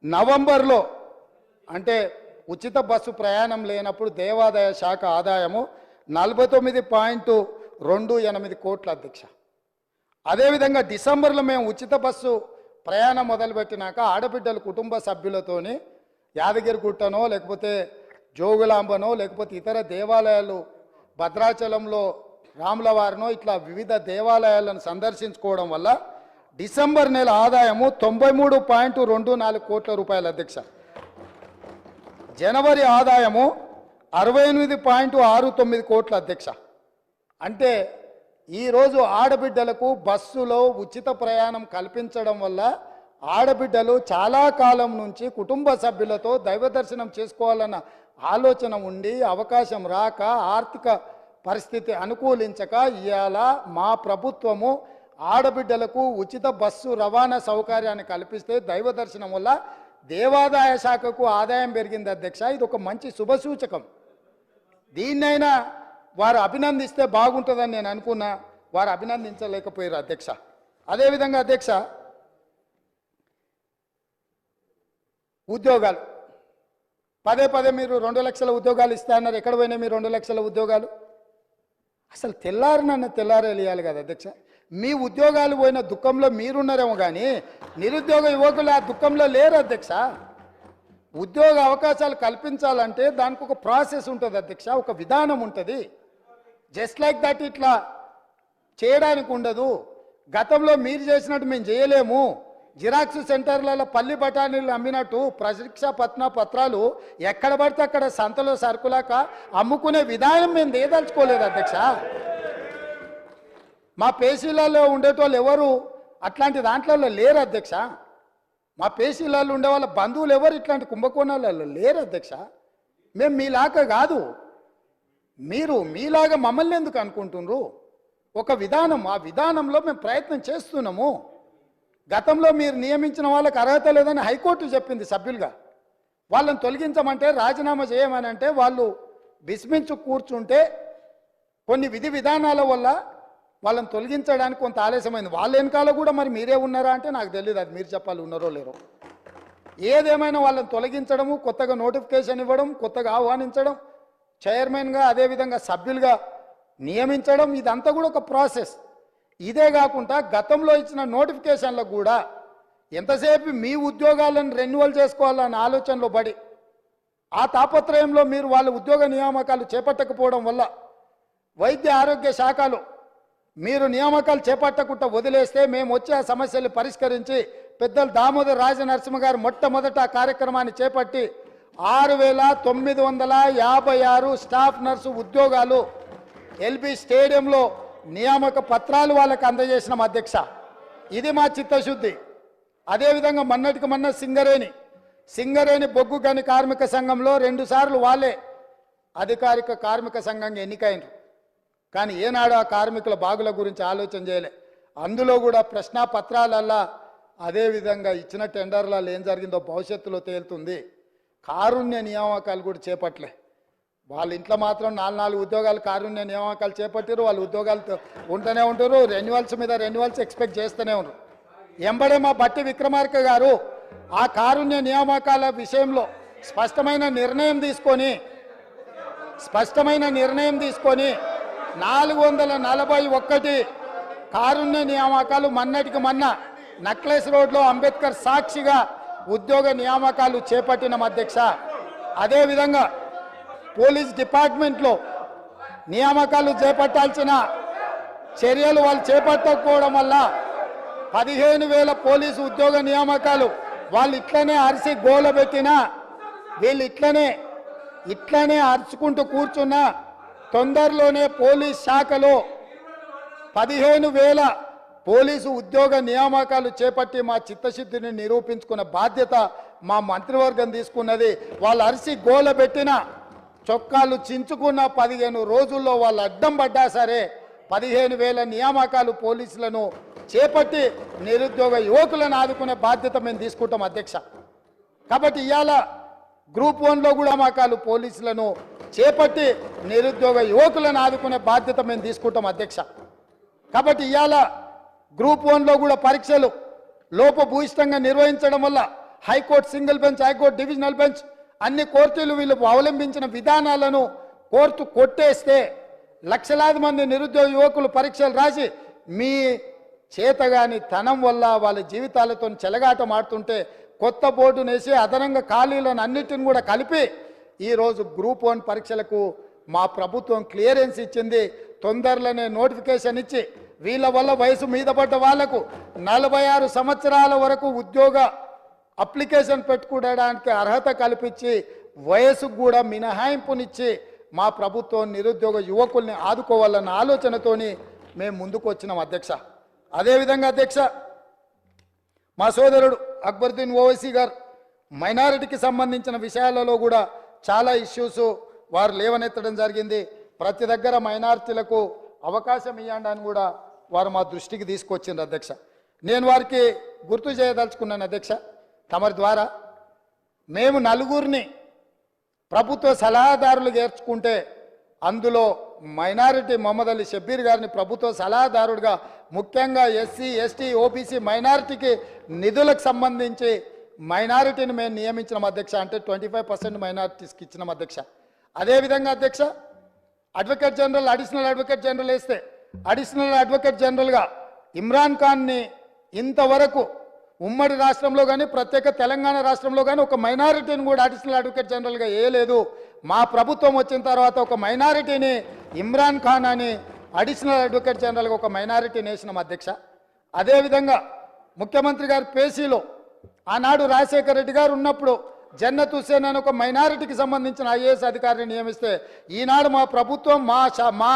Speaker 1: నవంబర్లో, అంటే ఉచిత బస్సు ప్రయాణం లేనప్పుడు దేవాదాయ శాఖ ఆదాయము 49.28 కోట్ల అధ్యక్ష. అదేవిధంగా డిసెంబర్లో మేము ఉచిత బస్సు ప్రయాణం మొదలుపెట్టినాక ఆడబిడ్డలు కుటుంబ సభ్యులతోని యాదగిరిగుట్టనో లేకపోతే జోగులాంబనో లేకపోతే ఇతర దేవాలయాలు భద్రాచలంలో రాములవారినో ఇట్లా వివిధ దేవాలయాలను సందర్శించుకోవడం వల్ల డిసెంబర్ నెల ఆదాయము 93.24 కోట్ల రూపాయల అధ్యక్ష. జనవరి ఆదాయము 68.69 కోట్ల అధ్యక్ష. అంటే ఈరోజు ఆడబిడ్డలకు బస్సులో ఉచిత ప్రయాణం కల్పించడం వల్ల ఆడబిడ్డలు చాలా కాలం నుంచి కుటుంబ సభ్యులతో దైవ దర్శనం చేసుకోవాలన్న ఆలోచన ఉండి అవకాశం రాక ఆర్థిక పరిస్థితి అనుకూలించక ఇవాళ మా ప్రభుత్వము ఆడబిడ్డలకు ఉచిత బస్సు రవాణా సౌకర్యాన్ని కల్పిస్తే దైవ దర్శనం వల్ల దేవాదాయ శాఖకు ఆదాయం పెరిగింది అధ్యక్ష. ఇది ఒక మంచి శుభసూచకం. దీన్నైనా వారు అభినందిస్తే బాగుంటుందని నేను అనుకున్నా, వారు అభినందించలేకపోయారు అధ్యక్ష. అదేవిధంగా అధ్యక్ష ఉద్యోగాలు పదే మీరు 2 లక్షల ఉద్యోగాలు ఇస్తారన్నారు. ఎక్కడ పోయినాయి మీ 2 లక్షల ఉద్యోగాలు? అసలు తెల్లారేయాలి కదా అధ్యక్ష. మీ ఉద్యోగాలు పోయిన దుఃఖంలో మీరున్నారేమో కానీ నిరుద్యోగ యువకులు ఆ దుఃఖంలో లేరు అధ్యక్ష. ఉద్యోగ అవకాశాలు కల్పించాలంటే దానికి ఒక ప్రాసెస్ ఉంటుంది అధ్యక్ష, ఒక విధానం ఉంటుంది. జస్ట్ లైక్ దట్ ఇట్లా చేయడానికి ఉండదు. గతంలో మీరు చేసినట్టు మేము చేయలేము. జిరాక్స్ సెంటర్లలో పల్లి బఠానీలు అమ్మినట్టు పరీక్ష పత్రాలు ఎక్కడ పడితే అక్కడ సంతలో సరుకులాక అమ్ముకునే విధానం మేము దేదలుచుకోలేదు అధ్యక్ష. మా పేషీలలో ఉండేటోళ్ళు ఎవరు అట్లాంటి దాంట్లో లేరు అధ్యక్ష. మా పేషీలలో ఉండే వాళ్ళ బంధువులు ఎవరు ఇట్లాంటి కుంభకోణాలలో లేరు అధ్యక్ష. మేము మీలాగా కాదు, మీరు మీలాగా మమ్మల్ని ఎందుకు అనుకుంటున్నారు? ఒక విధానం, ఆ విధానంలో మేము ప్రయత్నం చేస్తున్నాము. గతంలో మీరు నియమించిన వాళ్ళకి అర్హత లేదని హైకోర్టు చెప్పింది సభ్యులుగా. వాళ్ళని తొలగించమంటే, రాజీనామా చేయమని అంటే వాళ్ళు విస్మించు కూర్చుంటే కొన్ని విధి విధానాల వల్ల వాళ్ళని తొలగించడానికి కొంత ఆలస్యమైంది. వాళ్ళ వెనకాల కూడా మరి మీరే ఉన్నారా అంటే నాకు తెలియదు, అది మీరు చెప్పాలి ఉన్నారో లేరో. ఏదేమైనా వాళ్ళని తొలగించడము, కొత్తగా నోటిఫికేషన్ ఇవ్వడం, కొత్తగా ఆహ్వానించడం, చైర్మన్గా అదేవిధంగా సభ్యులుగా నియమించడం, ఇదంతా కూడా ఒక ప్రాసెస్. ఇదే కాకుండా గతంలో ఇచ్చిన నోటిఫికేషన్లకు కూడా ఎంతసేపు మీ ఉద్యోగాలను రెన్యువల్ చేసుకోవాలన్న ఆలోచనలో పడి ఆ తాపత్రయంలో మీరు వాళ్ళ ఉద్యోగ నియామకాలు చేపట్టకపోవడం వల్ల వైద్య ఆరోగ్య శాఖలో మీరు నియామకాలు చేపట్టకుండా వదిలేస్తే మేము వచ్చి ఆ సమస్యలు పరిష్కరించి పెద్దలు దామోదర్ రాజనరసింహ గారు మొట్టమొదట ఆ కార్యక్రమాన్ని చేపట్టి 6,956 స్టాఫ్ నర్సు ఉద్యోగాలు ఎల్బీ స్టేడియంలో నియామక పత్రాలు వాళ్ళకి అందజేసినాం అధ్యక్ష. ఇది మా చిత్తశుద్ధి. అదేవిధంగా మొన్నటికి మొన్న సింగరేణి బొగ్గు గని కార్మిక సంఘంలో 2 సార్లు వాళ్ళే అధికారిక కార్మిక సంఘంగా ఎన్నికైనరు. కానీ ఏనాడు ఆ కార్మికుల బాగుల గురించి ఆలోచన చేయలే. అందులో కూడా ప్రశ్నా పత్రాలల్లా అదేవిధంగా ఇచ్చిన టెండర్లలో ఏం జరిగిందో భవిష్యత్తులో తేలుతుంది. కారుణ్య నియామకాలు కూడా చేపట్టలే. వాళ్ళ ఇంట్లో మాత్రం 4 ఉద్యోగాలు కారుణ్య నియామకాలు చేపట్టారు. వాళ్ళు ఉద్యోగాలు ఉంటూనే ఉంటారు, రెన్యువల్స్ మీద రెన్యువల్స్ ఎక్స్పెక్ట్ చేస్తూనే ఉన్నారు. ఎంబడే మా బట్టి విక్రమార్క గారు ఆ కారుణ్య నియామకాల విషయంలో స్పష్టమైన నిర్ణయం తీసుకొని 441 కారుణ్య నియామకాలు మొన్నటికి మొన్న నక్లెస్ రోడ్లో అంబేద్కర్ సాక్షిగా ఉద్యోగ నియామకాలు చేపట్టిన అధ్యక్ష. అదేవిధంగా పోలీస్ డిపార్ట్మెంట్లో నియామకాలు చేపట్టాల్సిన చర్యలు వాళ్ళు చేపట్టకపోవడం వల్ల 15,000 పోలీసు ఉద్యోగ నియామకాలు వాళ్ళు ఇట్లనే అరిసి గోలబెట్టినా, వీళ్ళు ఇట్లనే అరుచుకుంటూ కూర్చున్నా తొందరలోనే పోలీస్ శాఖలో 15,000 పోలీసు ఉద్యోగ నియామకాలు చేపట్టి మా చిత్తశుద్ధిని నిరూపించుకున్న బాధ్యత మా మంత్రివర్గం తీసుకున్నది. వాళ్ళు అరిసి గోలబెట్టిన, చొక్కాలు చించుకున్న 15 రోజుల్లో వాళ్ళు అడ్డం పడ్డా సరే 15,000 నియామకాలు పోలీసులను చేపట్టి నిరుద్యోగ యువకులను ఆదుకునే బాధ్యత మేము తీసుకుంటాం అధ్యక్ష. కాబట్టి ఇవాళ గ్రూప్ 1లో కూడా నియామకాలు పోలీసులను చేపట్టి నిరుద్యోగ యువకులను ఆదుకునే బాధ్యత మేము తీసుకుంటాం అధ్యక్ష. కాబట్టి ఇవాళ గ్రూప్ 1లో కూడా పరీక్షలు లోపభూయిష్టంగా నిర్వహించడం వల్ల high court single bench, high court divisional bench అన్ని కోర్టులు వీళ్ళు అవలంబించిన విధానాలను కోర్టు కొట్టేస్తే లక్షలాది మంది నిరుద్యోగ యువకులు పరీక్షలు రాసి మీ చేతగాని తనం వల్ల వాళ్ళ జీవితాలతో చెలగాటం ఆడుతుంటే కొత్త బోర్డును వేసి అదనంగా ఖాళీలను అన్నిటిని కూడా కలిపి ఈరోజు గ్రూప్ 1 పరీక్షలకు మా ప్రభుత్వం క్లియరెన్స్ ఇచ్చింది. తొందరలోనే నోటిఫికేషన్ ఇచ్చి వీళ్ళ వల్ల వయసు మీద పడ్డ వాళ్లకు 46 సంవత్సరాల వరకు ఉద్యోగ అప్లికేషన్ పెట్టుకోవడానికి అర్హత కల్పించి వయసుకు కూడా మినహాయింపునిచ్చి మా ప్రభుత్వం నిరుద్యోగ యువకుల్ని ఆదుకోవాలన్న ఆలోచనతోని మేము ముందుకు వచ్చినాం అధ్యక్ష. అదేవిధంగా అధ్యక్ష, మా సోదరుడు అక్బరుద్దీన్ ఓవైసీ గారు మైనారిటీకి సంబంధించిన విషయాలలో కూడా చాలా ఇష్యూస్ వారు లేవనెత్తడం జరిగింది. ప్రతి దగ్గర మైనారిటీలకు అవకాశం ఇవ్వండి అని కూడా వారు మా దృష్టికి తీసుకొచ్చిండ్రు అధ్యక్ష. నేను వారికి గుర్తు చేయదలుచుకున్నాను అధ్యక్ష, తమరి ద్వారా మేము 4 ప్రభుత్వ సలహాదారులు చేర్చుకుంటే అందులో మైనారిటీ మొహమ్మద్ అలీ షబ్బీర్ గారిని ప్రభుత్వ సలహాదారుడిగా ముఖ్యంగా ఎస్సీ, ఎస్టీ, ఓబీసీ మైనారిటీకి నిధులకు సంబంధించి మైనారిటీని మేము నియమించిన అధ్యక్ష. అంటే 25% మైనారిటీస్కి ఇచ్చిన అధ్యక్ష. అదేవిధంగా అధ్యక్ష, advocate general, additional advocate general వేస్తే అడిషనల్ అడ్వకేట్ జనరల్గా ఇమ్రాన్ ఖాన్ని ఇంతవరకు ఉమ్మడి రాష్ట్రంలో కానీ ప్రత్యేక తెలంగాణ రాష్ట్రంలో కానీ ఒక మైనారిటీని కూడా అడిషనల్ అడ్వకేట్ జనరల్గా వేయలేదు. మా ప్రభుత్వం వచ్చిన తర్వాత ఒక మైనారిటీని ఇమ్రాన్ ఖాన్ అని అడిషనల్ అడ్వకేట్ జనరల్గా ఒక మైనారిటీని వేసినాం అధ్యక్ష. అదేవిధంగా ముఖ్యమంత్రి గారి పేసీలో ఆనాడు రాజశేఖర రెడ్డి గారు ఉన్నప్పుడు జన్నత్ హుస్సేన్ అని ఒక మైనారిటీకి సంబంధించిన ఐఏఎస్ అధికారిని నియమిస్తే ఈనాడు మా ప్రభుత్వం మా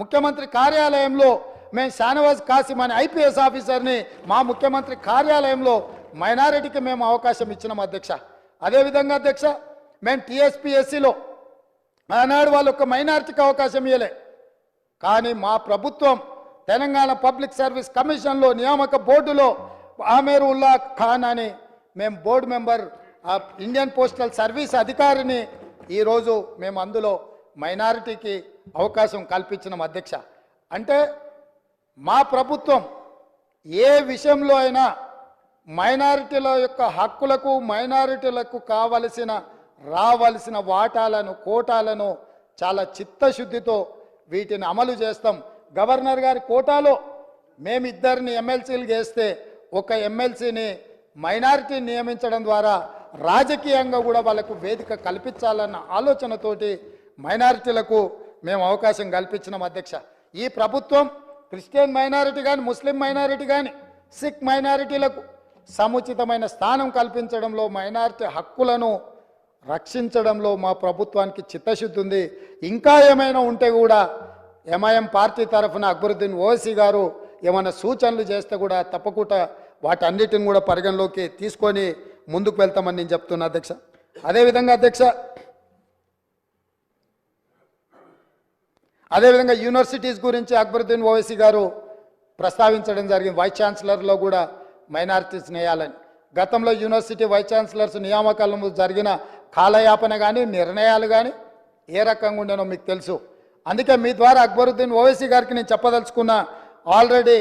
Speaker 1: ముఖ్యమంత్రి కార్యాలయంలో మేము షానవాజ్ కాసిం అనే ఐపీఎస్ ఆఫీసర్ని మా ముఖ్యమంత్రి కార్యాలయంలో మైనారిటీకి మేము అవకాశం ఇచ్చినాం అధ్యక్ష. అదేవిధంగా అధ్యక్ష, మేము టీఎస్పీఎస్సీలో ఆనాడు వాళ్ళు ఒక మైనారిటీకి అవకాశం ఇవ్వలే, కానీ మా ప్రభుత్వం తెలంగాణ పబ్లిక్ సర్వీస్ కమిషన్లో నియామక బోర్డులో ఆమేరుల్లా ఖాన్ అని మేము board member Indian postal service అధికారిని ఈరోజు మేము అందులో మైనారిటీకి అవకాశం కల్పించినాం అధ్యక్ష. అంటే మా ప్రభుత్వం ఏ విషయంలో అయినా మైనారిటీల యొక్క హక్కులకు మైనారిటీలకు రావలసిన వాటాలను కోటాలను చాలా చిత్తశుద్ధితో వీటిని అమలు చేస్తాం. గవర్నర్ గారి కోటాలో మేమిద్దరిని ఎమ్మెల్సీలు చేస్తే ఒక ఎమ్మెల్సీని మైనారిటీని నియమించడం ద్వారా రాజకీయంగా కూడా వాళ్ళకు వేదిక కల్పించాలన్న ఆలోచనతోటి మైనారిటీలకు మేము అవకాశం కల్పించినాం అధ్యక్ష. ఈ ప్రభుత్వం క్రిస్టియన్ మైనారిటీ కానీ ముస్లిం మైనారిటీ కానీ సిక్ మైనారిటీలకు సముచితమైన స్థానం కల్పించడంలో మైనారిటీ హక్కులను రక్షించడంలో మా ప్రభుత్వానికి చిత్తశుద్ధి ఉంది. ఇంకా ఏమైనా ఉంటే కూడా ఎంఐఎం పార్టీ తరఫున అక్బరుద్దీన్ ఓవైసీ గారు ఏమైనా సూచనలు చేస్తే కూడా తప్పకుండా వాటన్నిటిని కూడా పరిగణలోకి తీసుకొని ముందుకు వెళ్తామని నేను చెప్తున్నా అధ్యక్ష. అదేవిధంగా అధ్యక్ష, అదేవిధంగా యూనివర్సిటీస్ గురించి అక్బరుద్దీన్ ఓవైసీ గారు ప్రస్తావించడం జరిగింది. వైస్ ఛాన్సలర్లో కూడా మైనారిటీస్ వేయాలని. గతంలో యూనివర్సిటీ వైస్ ఛాన్సలర్స్ నియామకాలను జరిగిన కాలయాపన కానీ నిర్ణయాలు కానీ ఏ రకంగా ఉండేనో మీకు తెలుసు. అందుకే మీ ద్వారా అక్బరుద్దీన్ ఓవైసీ గారికి నేను చెప్పదలుచుకున్న, ఆల్రెడీ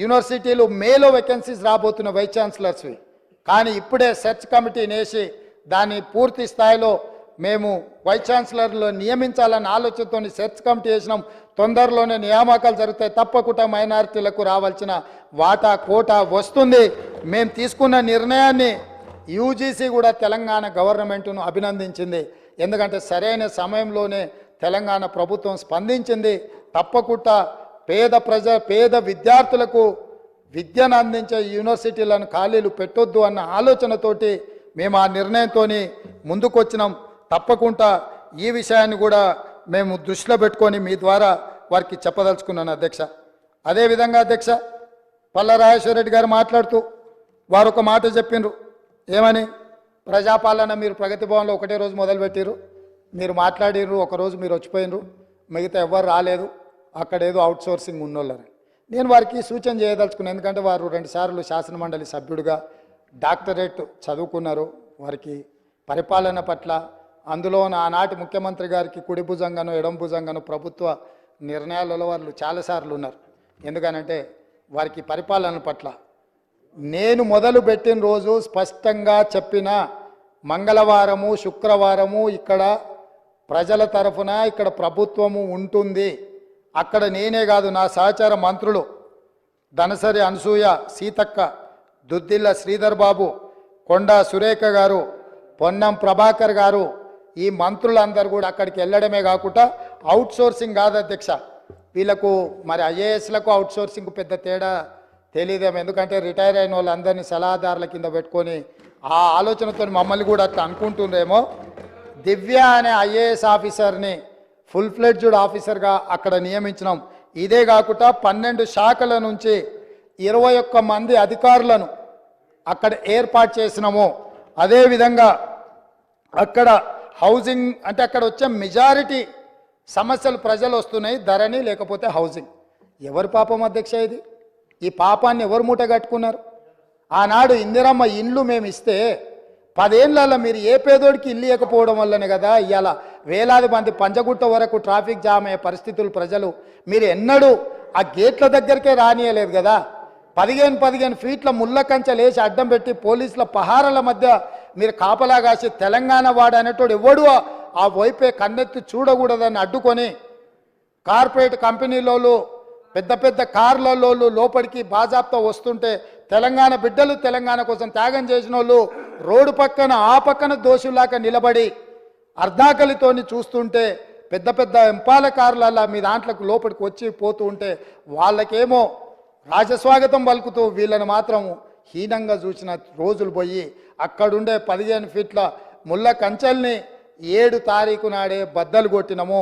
Speaker 1: యూనివర్సిటీలు మేలో వేకెన్సీస్ రాబోతున్న వైస్ ఛాన్సలర్స్వి, కానీ ఇప్పుడే సెర్చ్ కమిటీని వేసి దాన్ని పూర్తి స్థాయిలో మేము వైస్ ఛాన్సలర్లో నియమించాలన్న ఆలోచనతో సెర్చ్ కమిటీ వేసినాం. తొందరలోనే నియామకాలు జరుగుతాయి. తప్పకుండా మైనారిటీలకు రావాల్సిన వాటా కోటా వస్తుంది. మేము తీసుకున్న నిర్ణయాన్ని యూజీసీ కూడా తెలంగాణ గవర్నమెంట్ను అభినందించింది. ఎందుకంటే సరైన సమయంలోనే తెలంగాణ ప్రభుత్వం స్పందించింది. తప్పకుండా పేద విద్యార్థులకు విద్యను అందించే యూనివర్సిటీలను ఖాళీలు పెట్టొద్దు అన్న ఆలోచనతోటి మేము ఆ నిర్ణయంతో ముందుకు వచ్చినాం. తప్పకుండా ఈ విషయాన్ని కూడా మేము దృష్టిలో పెట్టుకొని మీ ద్వారా వారికి చెప్పదలుచుకున్నాను అధ్యక్ష. అదేవిధంగా అధ్యక్ష, పల్లా రాజేశ్వర రెడ్డి గారు మాట్లాడుతూ వారు ఒక మాట చెప్పిండ్రు. ఏమని? ప్రజాపాలన మీరు ప్రగతి భవన్లో ఒకటే రోజు మొదలుపెట్టిరు, మీరు మాట్లాడిర్రు, ఒకరోజు మీరు వచ్చిపోయినరు, మిగతా ఎవ్వరు రాలేదు, అక్కడేదో అవుట్ సోర్సింగ్ ఉన్నోళ్ళని నేను వారికి సూచన చేయదలుచుకున్నాను. ఎందుకంటే వారు 2 సార్లు శాసనమండలి సభ్యుడిగా డాక్టరేట్ చదువుకున్నారు. వారికి పరిపాలన పట్ల, అందులో ఆనాటి ముఖ్యమంత్రి గారికి కుడి భుజంగాను ఎడమ భుజంగాను ప్రభుత్వ నిర్ణయాలలో వాళ్ళు చాలాసార్లు ఉన్నారు. ఎందుకనంటే వారికి పరిపాలన పట్ల నేను మొదలు పెట్టిన రోజు స్పష్టంగా చెప్పిన, మంగళవారము శుక్రవారము ఇక్కడ ప్రజల తరఫున ఇక్కడ ప్రభుత్వము ఉంటుంది. అక్కడ నేనే కాదు, నా సహచార మంత్రులు ధనసరి అనసూయ, సీతక్క, దుద్దిల్ల శ్రీధర్ బాబు, కొండా సురేఖ గారు, పొన్నం ప్రభాకర్ గారు, ఈ మంత్రులందరూ కూడా అక్కడికి వెళ్ళడమే కాకుండా అవుట్ సోర్సింగ్ కాదు అధ్యక్ష. వీళ్ళకు మరి ఐఏఎస్లకు అవుట్ సోర్సింగ్ పెద్ద తేడా తెలియదేమో. ఎందుకంటే రిటైర్ అయిన వాళ్ళందరినీ సలహాదారుల కింద పెట్టుకొని ఆ ఆలోచనతో మమ్మల్ని కూడా అట్లా అనుకుంటుండ్రేమో. దివ్య అనే ఐఏఎస్ ఆఫీసర్ని ఫుల్ ఫ్లెడ్జ్డ్ ఆఫీసర్గా అక్కడ నియమించినాం. ఇదే కాకుండా 12 శాఖల నుంచి 21 మంది అధికారులను అక్కడ ఏర్పాటు చేసినాము. అదేవిధంగా అక్కడ హౌసింగ్, అంటే అక్కడ వచ్చే మెజారిటీ సమస్యలు ప్రజలు వస్తున్నాయి, ధరణి లేకపోతే హౌసింగ్. ఎవరి పాపం అధ్యక్ష ఇది? ఈ పాపాన్ని ఎవరు మూట కట్టుకున్నారు? ఆనాడు ఇందిరమ్మ ఇండ్లు మేము ఇస్తే 10 ఏళ్ళల్లో మీరు ఏ పేదోడికి ఇల్లు ఇవ్వకపోవడం వల్లనే కదా ఇవాళ వేలాది మంది పంజగుట్ట వరకు ట్రాఫిక్ జామ్ అయ్యే పరిస్థితులు. ప్రజలు మీరు ఎన్నడూ ఆ గేట్ల దగ్గరికే రానియలేదు కదా. 15 ఫీట్ల ముళ్ళ కంచెలు వేసి అడ్డం పెట్టి పోలీసుల పహారాల మధ్య మీరు కాపలా కాసి తెలంగాణ వాడు అనేటోడు ఎవడు ఆ వైపే కన్నెత్తి చూడకూడదని అడ్డుకొని కార్పొరేట్ కంపెనీలోళ్ళు పెద్ద కార్లలో లోపలికి బాజాప్తో వస్తుంటే తెలంగాణ బిడ్డలు తెలంగాణ కోసం త్యాగం చేసిన వాళ్ళు రోడ్డు పక్కన ఆ పక్కన దోషుల్లాగా నిలబడి అర్ధాకలితోని చూస్తుంటే పెద్ద ఎంపాల కార్లల్లా మీ దాంట్లోకి లోపలికి వచ్చి పోతూ ఉంటే వాళ్ళకేమో రాజస్వాగతం పలుకుతూ వీళ్ళని మాత్రం హీనంగా చూసిన రోజులు పోయి అక్కడుండే 15 ఫీట్ల ముళ్ళ కంచెల్ని 7 తారీఖు నాడే బద్దలు కొట్టినము.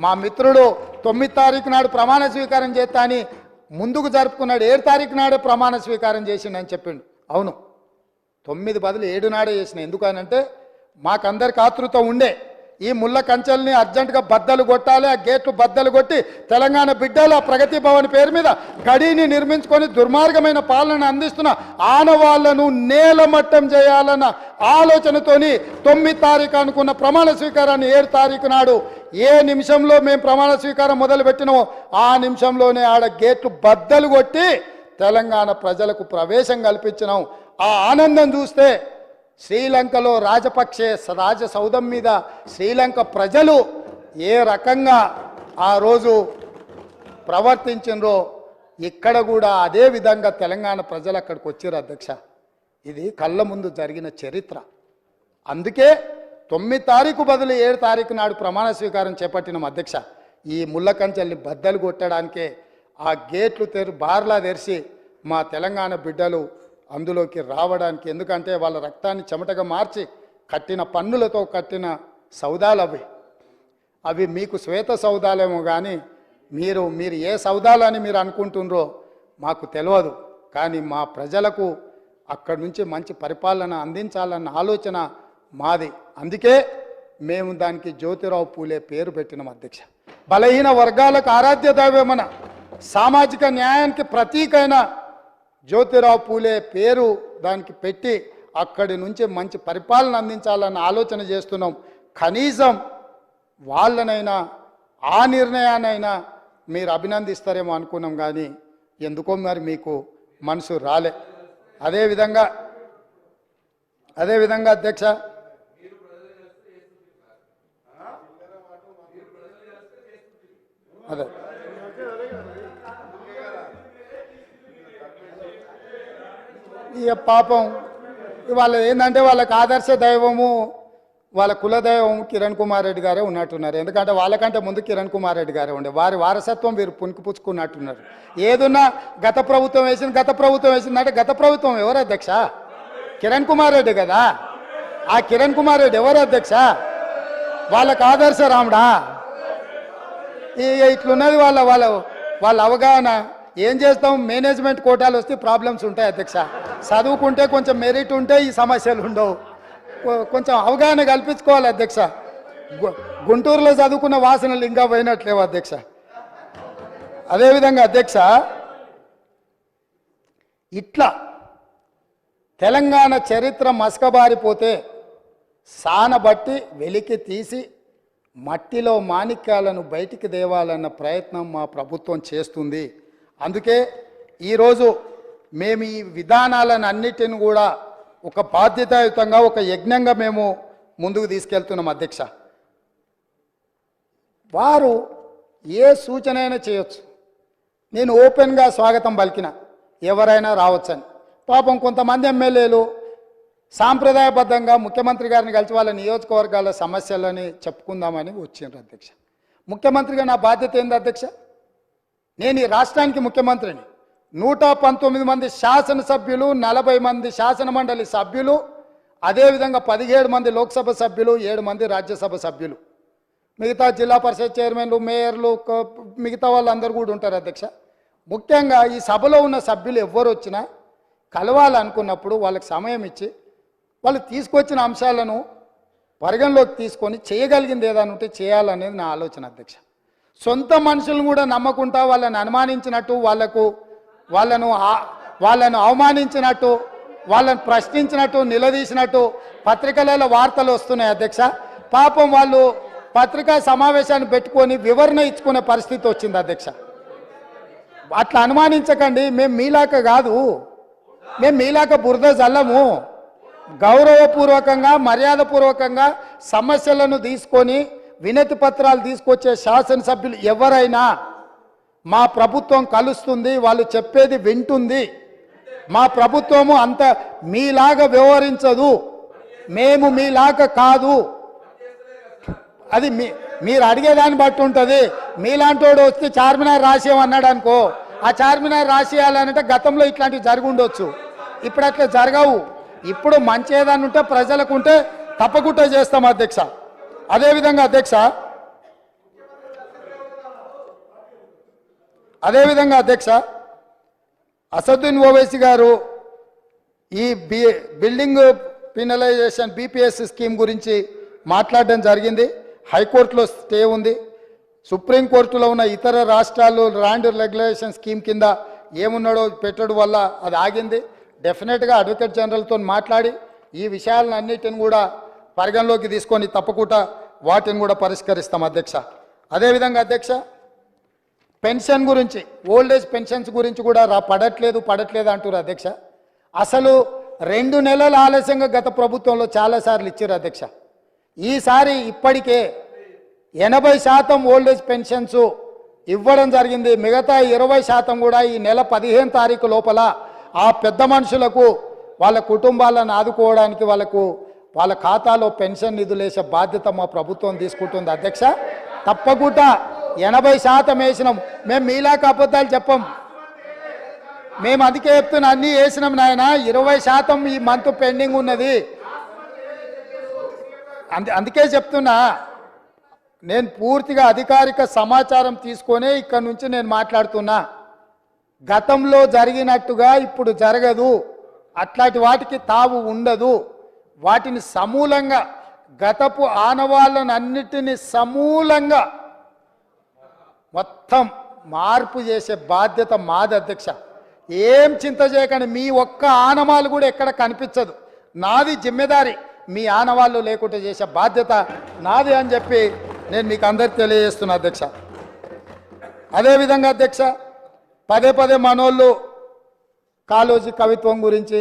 Speaker 1: మా మిత్రుడు 9 తారీఖు నాడు ప్రమాణ స్వీకారం చేస్తా అని ముందుకు జరుపుకున్నాడు. 7 తారీఖు నాడే ప్రమాణ స్వీకారం చేసిండని చెప్పిండు. అవును, 9 బదులు 7 నాడే చేసిన. ఎందుకనంటే మాకందరికి ఆతృత ఉండే ఈ ముళ్ళ కంచెల్ని అర్జెంటుగా బద్దలు కొట్టాలి, ఆ గేట్లు బద్దలు కొట్టి తెలంగాణ బిడ్డల ప్రగతి భవన్ పేరు మీద గడిని నిర్మించుకొని దుర్మార్గమైన పాలన అందిస్తున్న ఆనవాళ్లను నేలమట్టం చేయాలన్న ఆలోచనతోని 9 తారీఖు అనుకున్న ప్రమాణ స్వీకారాన్ని 7 తారీఖు నాడు ఏ నిమిషంలో మేము ప్రమాణ స్వీకారం మొదలుపెట్టినామో ఆ నిమిషంలోనే ఆడ గేట్లు బద్దలు కొట్టి తెలంగాణ ప్రజలకు ప్రవేశం కల్పించినాం. ఆ ఆనందం చూస్తే శ్రీలంకలో రాజపక్షే రాజసౌధం మీద శ్రీలంక ప్రజలు ఏ రకంగా ఆ రోజు ప్రవర్తించినరో ఇక్కడ కూడా అదే విధంగా తెలంగాణ ప్రజలు అక్కడికి వచ్చారు అధ్యక్ష. ఇది కళ్ళ ముందు జరిగిన చరిత్ర. అందుకే 9 తారీఖు బదులు 7 తారీఖు నాడు ప్రమాణ స్వీకారం చేపట్టిన అధ్యక్ష. ఈ ముళ్ళ కంచెల్ని బద్దలు కొట్టడానికే ఆ గేట్లు బార్లా తెరిచి మా తెలంగాణ బిడ్డలు అందులోకి రావడానికి, ఎందుకంటే వాళ్ళ రక్తాన్ని చెమటగా మార్చి కట్టిన పన్నులతో కట్టిన సౌదాలు అవి మీకు శ్వేత సౌదాలేమో కానీ మీరు ఏ సౌదాలని మీరు అనుకుంటున్నారో మాకు తెలియదు. కానీ మా ప్రజలకు అక్కడి నుంచి మంచి పరిపాలన అందించాలన్న ఆలోచన మాది. అందుకే మేము దానికి జ్యోతిరావు పూలే పేరు పెట్టినాం అధ్యక్ష. బలహీన వర్గాలకు ఆరాధ్య దైవమన సామాజిక న్యాయానికి ప్రతీకైన జ్యోతిరావు పూలే పేరు దానికి పెట్టి అక్కడి నుంచి మంచి పరిపాలన అందించాలన్న ఆలోచన చేస్తున్నాం. కనీసం వాళ్ళనైనా ఆ నిర్ణయానైనా మీరు అభినందిస్తారేమో అనుకున్నాం, కానీ ఎందుకో మరి మీకు మనసు రాలే. అదేవిధంగా అధ్యక్ష అదే ఇక పాపం వాళ్ళ ఏంటంటే వాళ్ళకి ఆదర్శ దైవము వాళ్ళ కులదైవం కిరణ్ కుమార్ రెడ్డి గారే ఉన్నట్టున్నారు. ఎందుకంటే వాళ్ళకంటే ముందు కిరణ్ కుమార్ రెడ్డి గారే ఉండే, వారి వారసత్వం వీరు పుణుకుపుచ్చుకున్నట్టున్నారు. ఏదున్నా గత ప్రభుత్వం వేసిందంటే గత ప్రభుత్వం ఎవరు అధ్యక్ష? కిరణ్ కుమార్ రెడ్డి కదా. ఆ కిరణ్ కుమార్ రెడ్డి ఎవరు అధ్యక్ష? వాళ్ళకి ఆదర్శ రాముడా? ఇట్లున్నది వాళ్ళ అవగాహన. ఏం చేస్తాం, మేనేజ్మెంట్ కోటాలు వస్తే ప్రాబ్లమ్స్ ఉంటాయి అధ్యక్ష. చదువుకుంటే కొంచెం మెరిట్ ఉంటే ఈ సమస్యలు ఉండవు. కొంచెం అవగాహన కల్పించుకోవాలి అధ్యక్ష. గుంటూరులో చదువుకున్న వాసనలు ఇంకా పోయినట్లేవు అధ్యక్ష. అదేవిధంగా అధ్యక్ష, ఇట్లా తెలంగాణ చరిత్ర మసకబారిపోతే సానబట్టి వెలికి తీసి మట్టిలో మాణిక్యాలను బయటికి తేవాలన్న ప్రయత్నం మా ప్రభుత్వం చేస్తుంది. అందుకే ఈరోజు మేము ఈ విధానాలను అన్నిటిని కూడా ఒక బాధ్యతాయుతంగా ఒక యజ్ఞంగా మేము ముందుకు తీసుకెళ్తున్నాం అధ్యక్ష. వారు ఏ సూచన అయినా చేయొచ్చు, నేను ఓపెన్గా స్వాగతం పలికిన, ఎవరైనా రావచ్చని. పాపం కొంతమంది ఎమ్మెల్యేలు సాంప్రదాయబద్ధంగా ముఖ్యమంత్రి గారిని కలిసి వాళ్ళ నియోజకవర్గాల సమస్యలని చెప్పుకుందామని వచ్చిండ్రు అధ్యక్ష. ముఖ్యమంత్రిగా నా బాధ్యత ఏంది అధ్యక్ష? నేను ఈ రాష్ట్రానికి ముఖ్యమంత్రిని. 119 మంది శాసనసభ్యులు, 40 మంది శాసన మండలి సభ్యులు, అదేవిధంగా 17 మంది లోక్సభ సభ్యులు, 7 మంది రాజ్యసభ సభ్యులు, మిగతా జిల్లా పరిషత్ చైర్మన్లు, మేయర్లు, మిగతా వాళ్ళందరూ కూడా ఉంటారు అధ్యక్ష. ముఖ్యంగా ఈ సభలో ఉన్న సభ్యులు ఎవ్వరు వచ్చినా కలవాలనుకున్నప్పుడు వాళ్ళకి సమయం ఇచ్చి వాళ్ళు తీసుకొచ్చిన అంశాలను పరిగణలోకి తీసుకొని చేయగలిగింది ఏదైనా ఉంటే చేయాలనేది నా ఆలోచన అధ్యక్ష. సొంత మనుషులను కూడా నమ్మకుండా వాళ్ళని అనుమానించినట్టు, వాళ్ళను అవమానించినట్టు, వాళ్ళని ప్రశ్నించినట్టు, నిలదీసినట్టు పత్రికలలో వార్తలు వస్తున్నాయి అధ్యక్ష. పాపం వాళ్ళు పత్రికా సమావేశాన్ని పెట్టుకొని వివరణ ఇచ్చుకునే పరిస్థితి వచ్చింది అధ్యక్ష. అట్లా అనుమానించకండి, మేము మీలాక కాదు, మేము మీలాక బురద జల్లము. గౌరవపూర్వకంగా మర్యాదపూర్వకంగా సమస్యలను తీసుకొని వినతి పత్రాలు తీసుకొచ్చే శాసనసభ్యులు ఎవరైనా మా ప్రభుత్వం కలుస్తుంది, వాళ్ళు చెప్పేది వింటుంది, మా ప్రభుత్వము అంత మీలాగా వ్యవహరించదు, మేము మీలాగా కాదు, అది మీరు అడిగేదాన్ని బట్టి ఉంటుంది. మీలాంటోడు వస్తే చార్మినార్ రాసేయమన్నాడు అనుకో, ఆ చార్మినార్ రాసేయాలంటే గతంలో ఇట్లాంటివి జరిగి ఉండొచ్చు, ఇప్పుడు అట్లా జరగవు. ఇప్పుడు మంచి ఏదైనా ఉంటే ప్రజలకు ఉంటే తప్పకుండా చేస్తాం అధ్యక్ష. అదేవిధంగా అధ్యక్ష అసదుద్దీన్ ఓవైసీ గారు ఈ బిల్డింగ్ పినలైజేషన్ బీపీఎస్ స్కీమ్ గురించి మాట్లాడడం జరిగింది. హైకోర్టులో స్టే ఉంది. సుప్రీంకోర్టులో ఉన్న ఇతర రాష్ట్రాలు ల్యాండ్ రెగ్యులేషన్ స్కీమ్ కింద ఏమున్నాడో పెట్టడం వల్ల అది ఆగింది. డెఫినెట్గా అడ్వకేట్ జనరల్తో మాట్లాడి ఈ విషయాలన్నిటిని కూడా పరిగణలోకి తీసుకొని తప్పకుండా వాటిని కూడా పరిష్కరిస్తాం అధ్యక్ష. అదేవిధంగా అధ్యక్ష, పెన్షన్ గురించి, ఓల్డేజ్ పెన్షన్స్ గురించి కూడా పడట్లేదు అంటారు అధ్యక్ష. అసలు 2 నెలల ఆలస్యంగా గత ప్రభుత్వంలో చాలాసార్లు ఇచ్చారు అధ్యక్ష. ఈసారి ఇప్పటికే 80% ఓల్డేజ్ పెన్షన్స్ ఇవ్వడం జరిగింది. మిగతా 20% కూడా ఈ నెల 15 తారీఖు లోపల ఆ పెద్ద మనుషులకు వాళ్ళ కుటుంబాలను ఆదుకోవడానికి వాళ్ళ ఖాతాలో పెన్షన్ నిధులు వేసే బాధ్యత మా ప్రభుత్వం తీసుకుంటుంది అధ్యక్ష. తప్పకుండా 80% వేసినాం. మేము మీలాక అబద్ధాలు చెప్పం. మేము అందుకే చెప్తున్నా, అన్నీ వేసినాం నాయన. 20% ఈ మంత్ పెండింగ్ ఉన్నది. అందుకే చెప్తున్నా, నేను పూర్తిగా అధికారిక సమాచారం తీసుకొనే ఇక్కడ నుంచి నేను మాట్లాడుతున్నా. గతంలో జరిగినట్టుగా ఇప్పుడు జరగదు. అట్లాంటి వాటికి తావు ఉండదు. వాటిని సమూలంగా, గతపు ఆనవాళ్ళను అన్నిటినీ సమూలంగా మొత్తం మార్పు చేసే బాధ్యత మాది అధ్యక్ష. ఏం చింత చేయకండి. మీ ఒక్క ఆనవాళ్ళు కూడా ఎక్కడ కనిపించదు. నాది జిమ్మెదారి. మీ ఆనవాళ్ళు లేకుండా చేసే బాధ్యత నాది అని చెప్పి నేను మీకు అందరికి తెలియజేస్తున్నా అధ్యక్ష. అదేవిధంగా అధ్యక్ష, పదే మనోళ్ళు కాళోజీ కవిత్వం గురించి,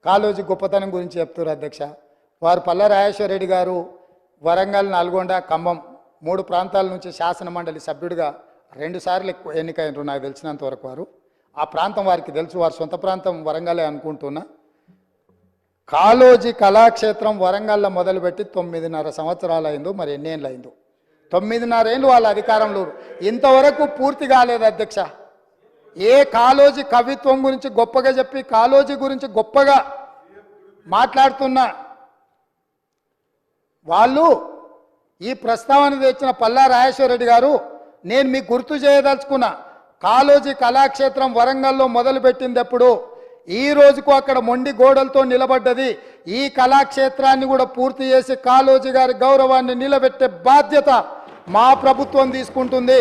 Speaker 1: కాళోజీ గొప్పతనం గురించి చెప్తారు అధ్యక్ష. వారు పల్ల రాజేశ్వర రెడ్డి గారు వరంగల్, నల్గొండ, ఖమ్మం 3 ప్రాంతాల నుంచి శాసన మండలి సభ్యుడిగా 2 సార్లు ఎన్నికైనరు నాకు తెలిసినంత వరకు. వారు ఆ ప్రాంతం వారికి తెలుసు. వారి సొంత ప్రాంతం వరంగలే అనుకుంటున్నా. కాళోజీ కళాక్షేత్రం వరంగల్లో మొదలుపెట్టి 9.5 సంవత్సరాలు అయిందో, మరి ఎన్ని ఏళ్ళు అయిందో, 9.5 ఏళ్ళు వాళ్ళ అధికారంలో. ఇంతవరకు పూర్తి కాలేదు అధ్యక్ష. ఏ కాళోజీ కవిత్వం గురించి గొప్పగా చెప్పి, కాళోజీ గురించి గొప్పగా మాట్లాడుతున్న వాళ్ళు ఈ ప్రస్తావన తెచ్చిన పల్లా రాజేశ్వర రెడ్డి గారు, నేను మీకు గుర్తు చేయదలుచుకున్నా, కాళోజీ కళాక్షేత్రం వరంగల్లో మొదలుపెట్టింది ఎప్పుడు, ఈ రోజుకు అక్కడ మొండి గోడలతో నిలబడ్డది. ఈ కళాక్షేత్రాన్ని కూడా పూర్తి చేసి కాళోజీ గారి గౌరవాన్ని నిలబెట్టే బాధ్యత మా ప్రభుత్వం తీసుకుంటుంది.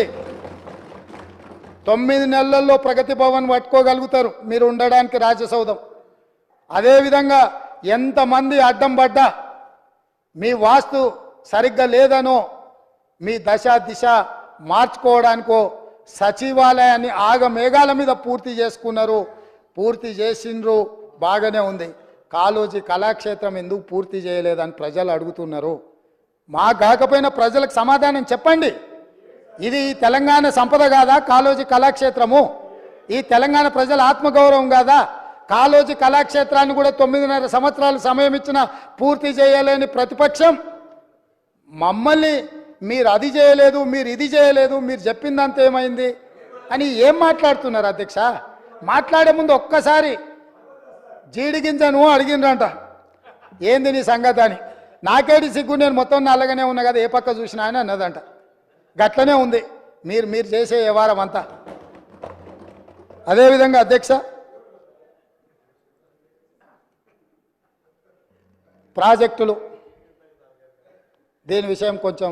Speaker 1: 9 నెలల్లో ప్రగతి భవన్ పట్టుకోగలుగుతారు మీరు ఉండడానికి రాజ్యసౌధం. అదేవిధంగా ఎంతమంది అడ్డం పడ్డా, మీ వాస్తు సరిగ్గా లేదనో, మీ దిశ మార్చుకోవడానికో సచివాలయాన్ని ఆగమేఘాల మీద పూర్తి చేసుకున్నారు. పూర్తి చేసిండ్రు, బాగానే ఉంది. కాళోజీ కళాక్షేత్రం ఎందుకు పూర్తి చేయలేదని ప్రజలు అడుగుతున్నారు. మా కాకపోయినా ప్రజలకు సమాధానం చెప్పండి. ఇది తెలంగాణ సంపద కాదా కాళోజీ కళాక్షేత్రము? ఈ తెలంగాణ ప్రజల ఆత్మగౌరవం కాదా? కాళోజీ కళాక్షేత్రాన్ని కూడా 9.5 సంవత్సరాలు సమయం ఇచ్చిన పూర్తి చేయలేని ప్రతిపక్షం మమ్మల్ని మీరు అది చేయలేదు, మీరు ఇది చేయలేదు, మీరు చెప్పిందంత ఏమైంది అని ఏం మాట్లాడుతున్నారు అధ్యక్ష? మాట్లాడే ముందు ఒక్కసారి జీడి గింజను అడిగిండ్రంట, ఏంది నీ సంగతి అని. నాకేటి సిగ్గు, నేను మొత్తం నల్లగానే ఉన్నా కదా, ఏ పక్క చూసినా అని అన్నదంట. గట్లనే ఉంది మీరు చేసే వ్యవహారం అంతా. అదేవిధంగా అధ్యక్ష, ప్రాజెక్టులు, దీని విషయం కొంచెం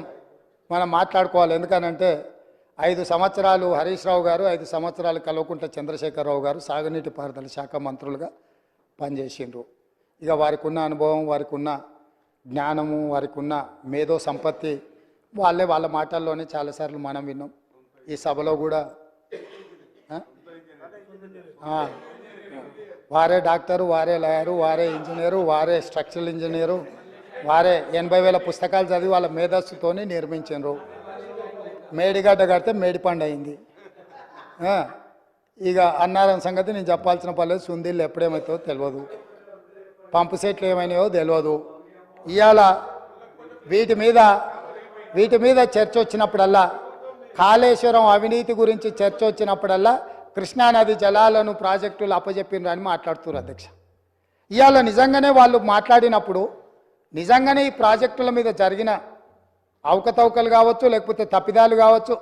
Speaker 1: మనం మాట్లాడుకోవాలి. ఎందుకనంటే 5 సంవత్సరాలు హరీష్ రావు గారు, 5 సంవత్సరాలు కల్వకుంట్ల చంద్రశేఖరరావు గారు సాగునీటి పారుదల శాఖ మంత్రులుగా పనిచేసిండ్రు. ఇక వారికి ఉన్న అనుభవం, వారికి ఉన్న జ్ఞానము, వారికి ఉన్న మేధో సంపత్తి వాళ్ళ మాటల్లోనే చాలాసార్లు మనం విన్నాం. ఈ సభలో కూడా వారే డాక్టరు, వారే లాయరు, వారే ఇంజనీరు, వారే స్ట్రక్చరల్ ఇంజనీరు, వారే 80,000 పుస్తకాలు చదివి వాళ్ళ మేధస్సుతోనే నిర్మించారు. మేడిగడ్డ కడితే మేడిపండు అయింది. ఇక అన్నారం సంగతి నేను చెప్పాల్సిన పర్లేదు. సుందీళ్ళు ఎప్పుడేమవుతుందో తెలియదు, పంపు సెట్లు ఏమైనాయో తెలియదు. ఇవాళ వీటి మీద చర్చ వచ్చినప్పుడల్లా, కాళేశ్వరం అవినీతి గురించి చర్చ వచ్చినప్పుడల్లా కృష్ణానది జలాలను ప్రాజెక్టులు అప్పచెప్పినారు అని మాట్లాడుతున్నారు అధ్యక్ష. ఇవాళ నిజంగానే వాళ్ళు మాట్లాడినప్పుడు, నిజంగానే ఈ ప్రాజెక్టుల మీద జరిగిన అవకతవకలు కావచ్చు, లేకపోతే తప్పిదాలు కావచ్చు,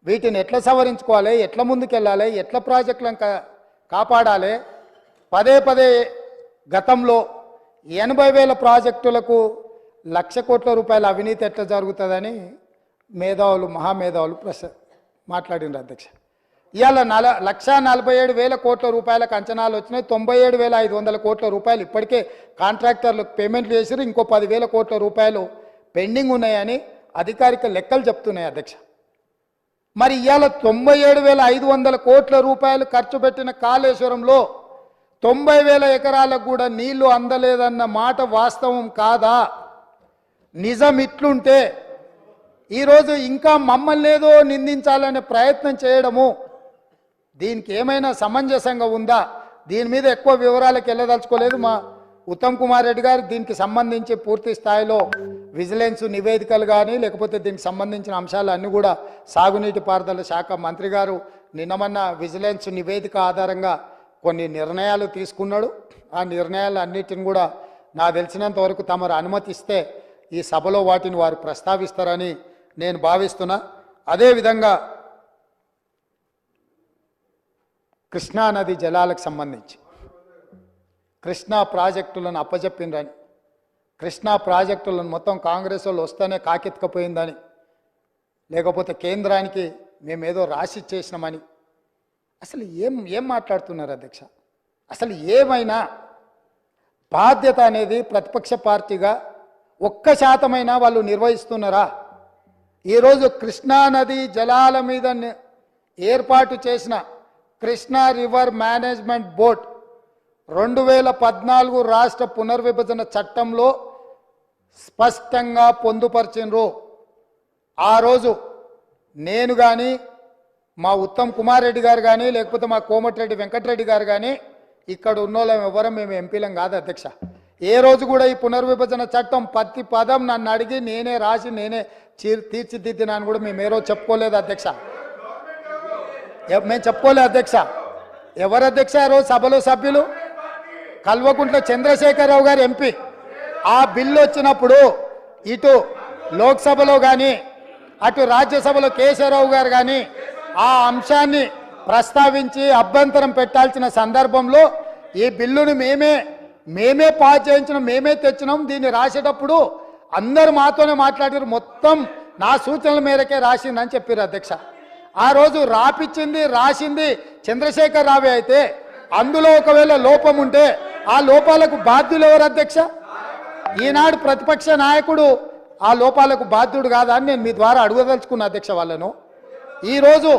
Speaker 1: వీటిని ఎట్లా సవరించుకోవాలి, ఎట్లా ముందుకెళ్ళాలి, ఎట్లా ప్రాజెక్టులను కాపాడాలి. పదే పదే గతంలో 80,000 ప్రాజెక్టులకు 1,00,000 కోట్ల రూపాయల అవినీతి ఎట్లా జరుగుతుందని మేధావులు మహామేధావులు మాట్లాడినారు అధ్యక్ష. ఇవాళ 1,47,000 కోట్ల రూపాయలకు అంచనాలు వచ్చినాయి. 97,500 కోట్ల రూపాయలు ఇప్పటికే కాంట్రాక్టర్లకు పేమెంట్లు చేసారు. ఇంకో 10,000 కోట్ల రూపాయలు పెండింగ్ ఉన్నాయని అధికారిక లెక్కలు చెప్తున్నాయి అధ్యక్ష. మరి ఇవాళ 97,500 కోట్ల రూపాయలు ఖర్చు పెట్టిన కాళేశ్వరంలో 90,000 ఎకరాలకు కూడా నీళ్లు అందలేదన్న మాట వాస్తవం కాదా? నిజం ఇట్లుంటే ఈరోజు ఇంకా మమ్మల్ని ఏదో నిందించాలనే ప్రయత్నం చేయడము దీనికి ఏమైనా సమంజసంగా ఉందా? దీని మీద ఎక్కువ వివరాలకు వెళ్ళదలుచుకోలేదు. మా ఉత్తమ్ కుమార్ రెడ్డి గారు దీనికి సంబంధించి పూర్తి స్థాయిలో విజిలెన్స్ నివేదికలు కానీ లేకపోతే దీనికి సంబంధించిన అంశాలు అన్నీ కూడా సాగునీటి పారుదల శాఖ మంత్రి గారు నిన్నమన్న విజిలెన్స్ నివేదిక ఆధారంగా కొన్ని నిర్ణయాలు తీసుకున్నాడు. ఆ నిర్ణయాలు అన్నిటిని కూడా నాకు తెలిసినంత వరకు తమరు అనుమతిస్తే ఈ సభలో వాటిని వారు ప్రస్తావిస్తారని నేను భావిస్తున్నా. అదేవిధంగా కృష్ణానది జలాలకు సంబంధించి కృష్ణా ప్రాజెక్టులను అప్పచెప్పిందని, కృష్ణా ప్రాజెక్టులను మొత్తం కాంగ్రెస్ వాళ్ళు వస్తేనే కాకెత్తుకపోయిందని, లేకపోతే కేంద్రానికి మేమేదో రాసి చేసినామని అసలు ఏం మాట్లాడుతున్నారు అధ్యక్ష? అసలు ఏమైనా బాధ్యత అనేది ప్రతిపక్ష పార్టీగా 1% వాళ్ళు నిర్వహిస్తున్నారా? ఈరోజు కృష్ణానది జలాల మీద ఏర్పాటు చేసిన కృష్ణా రివర్ మేనేజ్మెంట్ బోర్డ్ 2014 రాష్ట్ర పునర్విభజన చట్టంలో స్పష్టంగా పొందుపరిచినరు. ఆ రోజు నేను కానీ మా ఉత్తమ్ కుమార్ రెడ్డి గారు కానీ లేకపోతే మా కోమటిరెడ్డి వెంకటరెడ్డి గారు కానీ ఇక్కడ ఉన్నోళ్ళం ఎవరం మేము ఎంపీలం కాదు అధ్యక్ష. ఏ రోజు కూడా ఈ పునర్విభజన చట్టం ప్రతి పదం నన్ను అడిగి నేనే రాసి నేనే తీర్చిదిద్దినాను కూడా మేము ఏ రోజు చెప్పుకోలేదు అధ్యక్ష. మేము చెప్పుకోలేదు అధ్యక్ష. ఎవరు అధ్యక్ష ఆ రోజు సభలో సభ్యులు? కల్వకుంట్ల చంద్రశేఖరరావు గారు ఎంపీ. ఆ బిల్లు వచ్చినప్పుడు ఇటు లోక్సభలో కానీ అటు రాజ్యసభలో కేశవరావు గారు కానీ ఆ అంశాన్ని ప్రస్తావించి అభ్యంతరం పెట్టాల్సిన సందర్భంలో ఈ బిల్లును మేమే పాస్ చేయించినాం, మేమే తెచ్చినాం. దీన్ని రాసేటప్పుడు అందరూ మాతోనే మాట్లాడారు, మొత్తం నా సూచనల మేరకే రాసిందని చెప్పారు అధ్యక్ష. ఆ రోజు రాసింది చంద్రశేఖర్ రావే అయితే అందులో ఒకవేళ లోపం ఉంటే ఆ లోపాలకు బాధ్యులు ఎవరు అధ్యక్ష? ఈనాడు ప్రతిపక్ష నాయకుడు ఆ లోపాలకు బాధ్యుడు కాదా అని నేను మీ ద్వారా అడగదలుచుకున్న అధ్యక్ష వాళ్ళను. ఈరోజు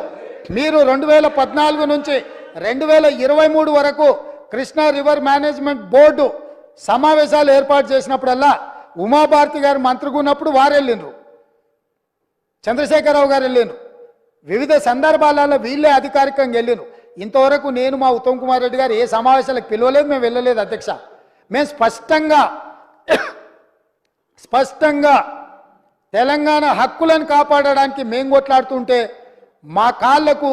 Speaker 1: మీరు 2014 నుంచి 2023 వరకు కృష్ణా రివర్ మేనేజ్మెంట్ బోర్డు సమావేశాలు ఏర్పాటు చేసినప్పుడల్లా ఉమాభారతి గారు మంత్రిగా ఉన్నప్పుడు వారు వెళ్ళిండ్రు, చంద్రశేఖరరావు గారు వెళ్ళిండ్రు, వివిధ సందర్భాలలో వీళ్ళే అధికారికంగా వెళ్ళిండ్రు. ఇంతవరకు నేను మా ఉత్తమ్ కుమార్ రెడ్డి గారు ఏ సమావేశాలకు పిలవలేదు, మేము వెళ్ళలేదు అధ్యక్ష. మేము స్పష్టంగా తెలంగాణ హక్కులను కాపాడడానికి మేము కొట్లాడుతుంటే మా కాళ్ళకు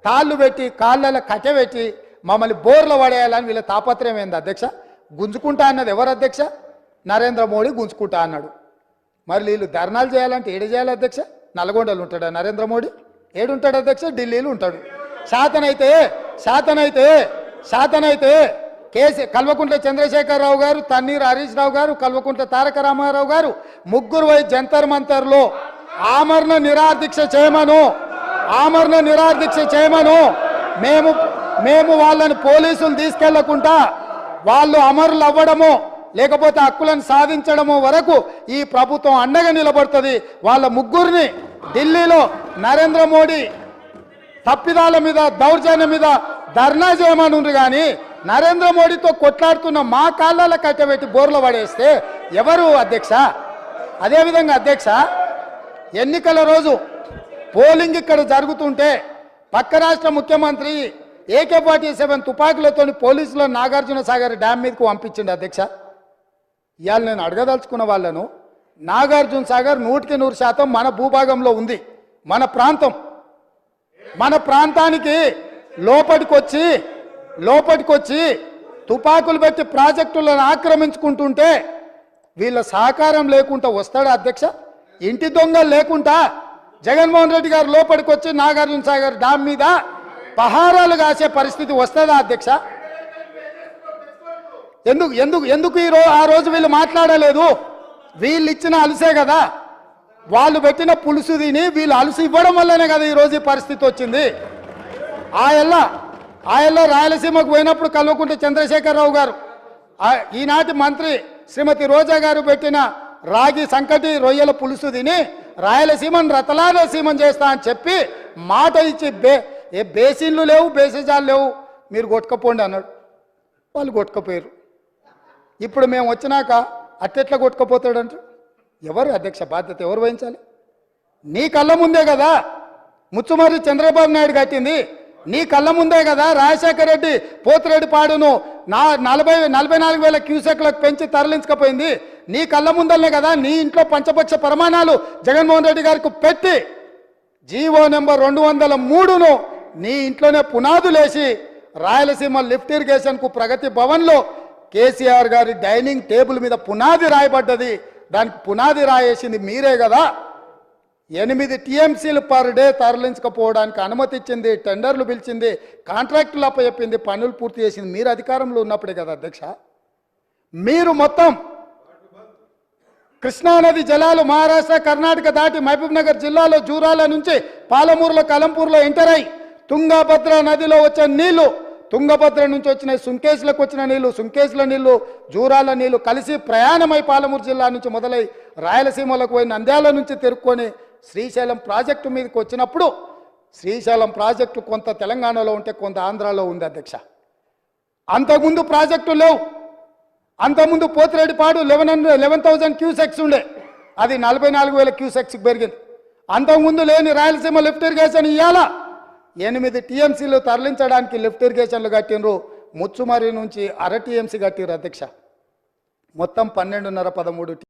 Speaker 1: తాళ్ళు పెట్టి కాళ్ళలో కట్టెబెట్టి మమ్మల్ని బోర్లు పడేయాలని వీళ్ళ తాపత్రయం ఏంది అధ్యక్ష? గుంజుకుంటా అన్నది ఎవరు అధ్యక్ష? నరేంద్ర మోడీ గుంజుకుంటా అన్నాడు. మరి వీళ్ళు ధర్నాలు చేయాలంటే ఏడు చేయాలి అధ్యక్ష? నల్గొండలు ఉంటాడా నరేంద్ర మోడీ? ఏడుంటాడు అధ్యక్ష? ఢిల్లీలో ఉంటాడు. శాతనైతే కల్వకుంట్ల చంద్రశేఖరరావు గారు, తన్నీరు హరీష్ రావు గారు, కల్వకుంట్ల తారక రామారావు గారు ముగ్గురు పోయి జంతర్ మంతర్లో ఆమరణ నిరాదీక్ష చేయమను. మేము వాళ్ళని పోలీసులు తీసుకెళ్లకుండా వాళ్ళు అమరులు అవ్వడమో లేకపోతే హక్కులను సాధించడమో వరకు ఈ ప్రభుత్వం అండగా నిలబడుతుంది. వాళ్ళ ముగ్గురిని ఢిల్లీలో నరేంద్ర మోడీ తప్పిదాల మీద దౌర్జన్యం మీద ధర్నా చేయమనుండ్రు కానీ నరేంద్ర మోడీతో కొట్లాడుతున్న మా కాళ్ళ కట్టబెట్టి బోర్లు పడేస్తే ఎవరు అధ్యక్ష? అదేవిధంగా అధ్యక్ష, ఎన్నికల రోజు పోలింగ్ ఇక్కడ జరుగుతుంటే పక్క రాష్ట్ర ముఖ్యమంత్రి AK-47 తుపాకులతో పోలీసులు నాగార్జున సాగర్ డ్యామ్ మీదకు పంపించిండు అధ్యక్ష. ఇవాళ నేను అడగదలుచుకున్న వాళ్ళను, నాగార్జున సాగర్ 100% మన భూభాగంలో ఉంది, మన ప్రాంతానికి లోపటికొచ్చి తుపాకులు పెట్టి ప్రాజెక్టులను ఆక్రమించుకుంటుంటే వీళ్ళ సహకారం లేకుండా వస్తాడా అధ్యక్ష? ఇంటి దొంగలు లేకుండా జగన్మోహన్ రెడ్డి గారు లోపలికొచ్చి నాగార్జున సాగర్ డ్యామ్ మీద పహారాలు కాసే పరిస్థితి వస్తుందా అధ్యక్ష? ఎందుకు ఎందుకు ఎందుకు ఆ రోజు వీళ్ళు మాట్లాడలేదు? వీళ్ళు ఇచ్చిన అలుసే కదా, వాళ్ళు పెట్టిన పులుసు తిని వీళ్ళు అలుసు ఇవ్వడం వల్లనే కదా ఈరోజు ఈ పరిస్థితి వచ్చింది. ఆయల్లో రాయలసీమకు పోయినప్పుడు కల్వకుంట్ల చంద్రశేఖరరావు గారు, ఈనాటి మంత్రి శ్రీమతి రోజా గారు పెట్టిన రాగి సంకటి రొయ్యల పులుసు తిని రాయలసీమను రతలాలసీమం చేస్తా అని చెప్పి మాట ఇచ్చి ఏ బేసిన్లు లేవు, బేసిజాలు లేవు, మీరు కొట్టుకపోండి అన్నాడు. వాళ్ళు కొట్టుకపోయారు. ఇప్పుడు మేము వచ్చినాక అట్టెట్లా కొట్టుకపోతాడంట? ఎవరు అధ్యక్ష బాధ్యత ఎవరు వహించాలి? నీ కళ్ళ ముందే కదా ముచ్చుమర్రి చంద్రబాబు నాయుడు కట్టింది, నీ కళ్ళ ముందే కదా రాజశేఖర రెడ్డి పోతిరెడ్డిపాడును 44,000 క్యూసెక్లకు పెంచి తరలించకపోయింది, నీ కళ్ళ ముందలనే కదా నీ ఇంట్లో పంచపక్ష ప్రమాణాలు జగన్మోహన్ రెడ్డి గారికి పెట్టి జీవో నెంబర్ 203ను నీ ఇంట్లోనే పునాదులేసి రాయలసీమ లిఫ్ట్ ఇరిగేషన్కు ప్రగతి భవన్లో కేసీఆర్ గారి డైనింగ్ టేబుల్ మీద పునాది రాయబడ్డది. దానికి పునాది రాయేసింది మీరే కదా. 8 టీఎంసీలు పర్ డే తరలించకపోవడానికి అనుమతి ఇచ్చింది, టెండర్లు పిలిచింది, కాంట్రాక్టులు అప్పచెప్పింది, పనులు పూర్తి చేసింది మీరు అధికారంలో ఉన్నప్పుడే కదా అధ్యక్ష. మీరు మొత్తం కృష్ణానది జలాలు మహారాష్ట్ర కర్ణాటక దాటి మహబూబ్ నగర్ జిల్లాలో జూరాల నుంచి పాలమూరులో కలంపూర్లో ఎంటర్ అయి తుంగభద్ర నదిలో వచ్చే నీళ్లు, తుంగభద్ర నుంచి వచ్చిన సుంకేశ్లకు వచ్చిన నీళ్లు, సుంకేశ్ల నీళ్లు జూరాల నీళ్లు కలిసి ప్రయాణమై పాలమూరు జిల్లా నుంచి మొదలై రాయలసీమలకు పోయి నంద్యాల నుంచి తిరుక్కొని శ్రీశైలం ప్రాజెక్టు మీదకి వచ్చినప్పుడు శ్రీశైలం ప్రాజెక్టు కొంత తెలంగాణలో ఉంటే కొంత ఆంధ్రాలో ఉంది అధ్యక్ష. అంతకుముందు ప్రాజెక్టు లేవు. అంతకుముందు పోతిరెడ్డిపాడు 11,000 క్యూసెక్స్ ఉండే, అది 44,000 క్యూసెక్స్కి పెరిగింది. అంతకుముందు లేని రాయలసీమ లిఫ్ట్ ఇరిగేషన్ ఇవ్వాలా 8 టీఎంసీలు తరలించడానికి లిఫ్ట్ ఇరిగేషన్లు కట్టినరు. ముచ్చుమర్రి నుంచి 1/2 టీఎంసీ కట్టిరు అధ్యక్ష. మొత్తం 12.5-13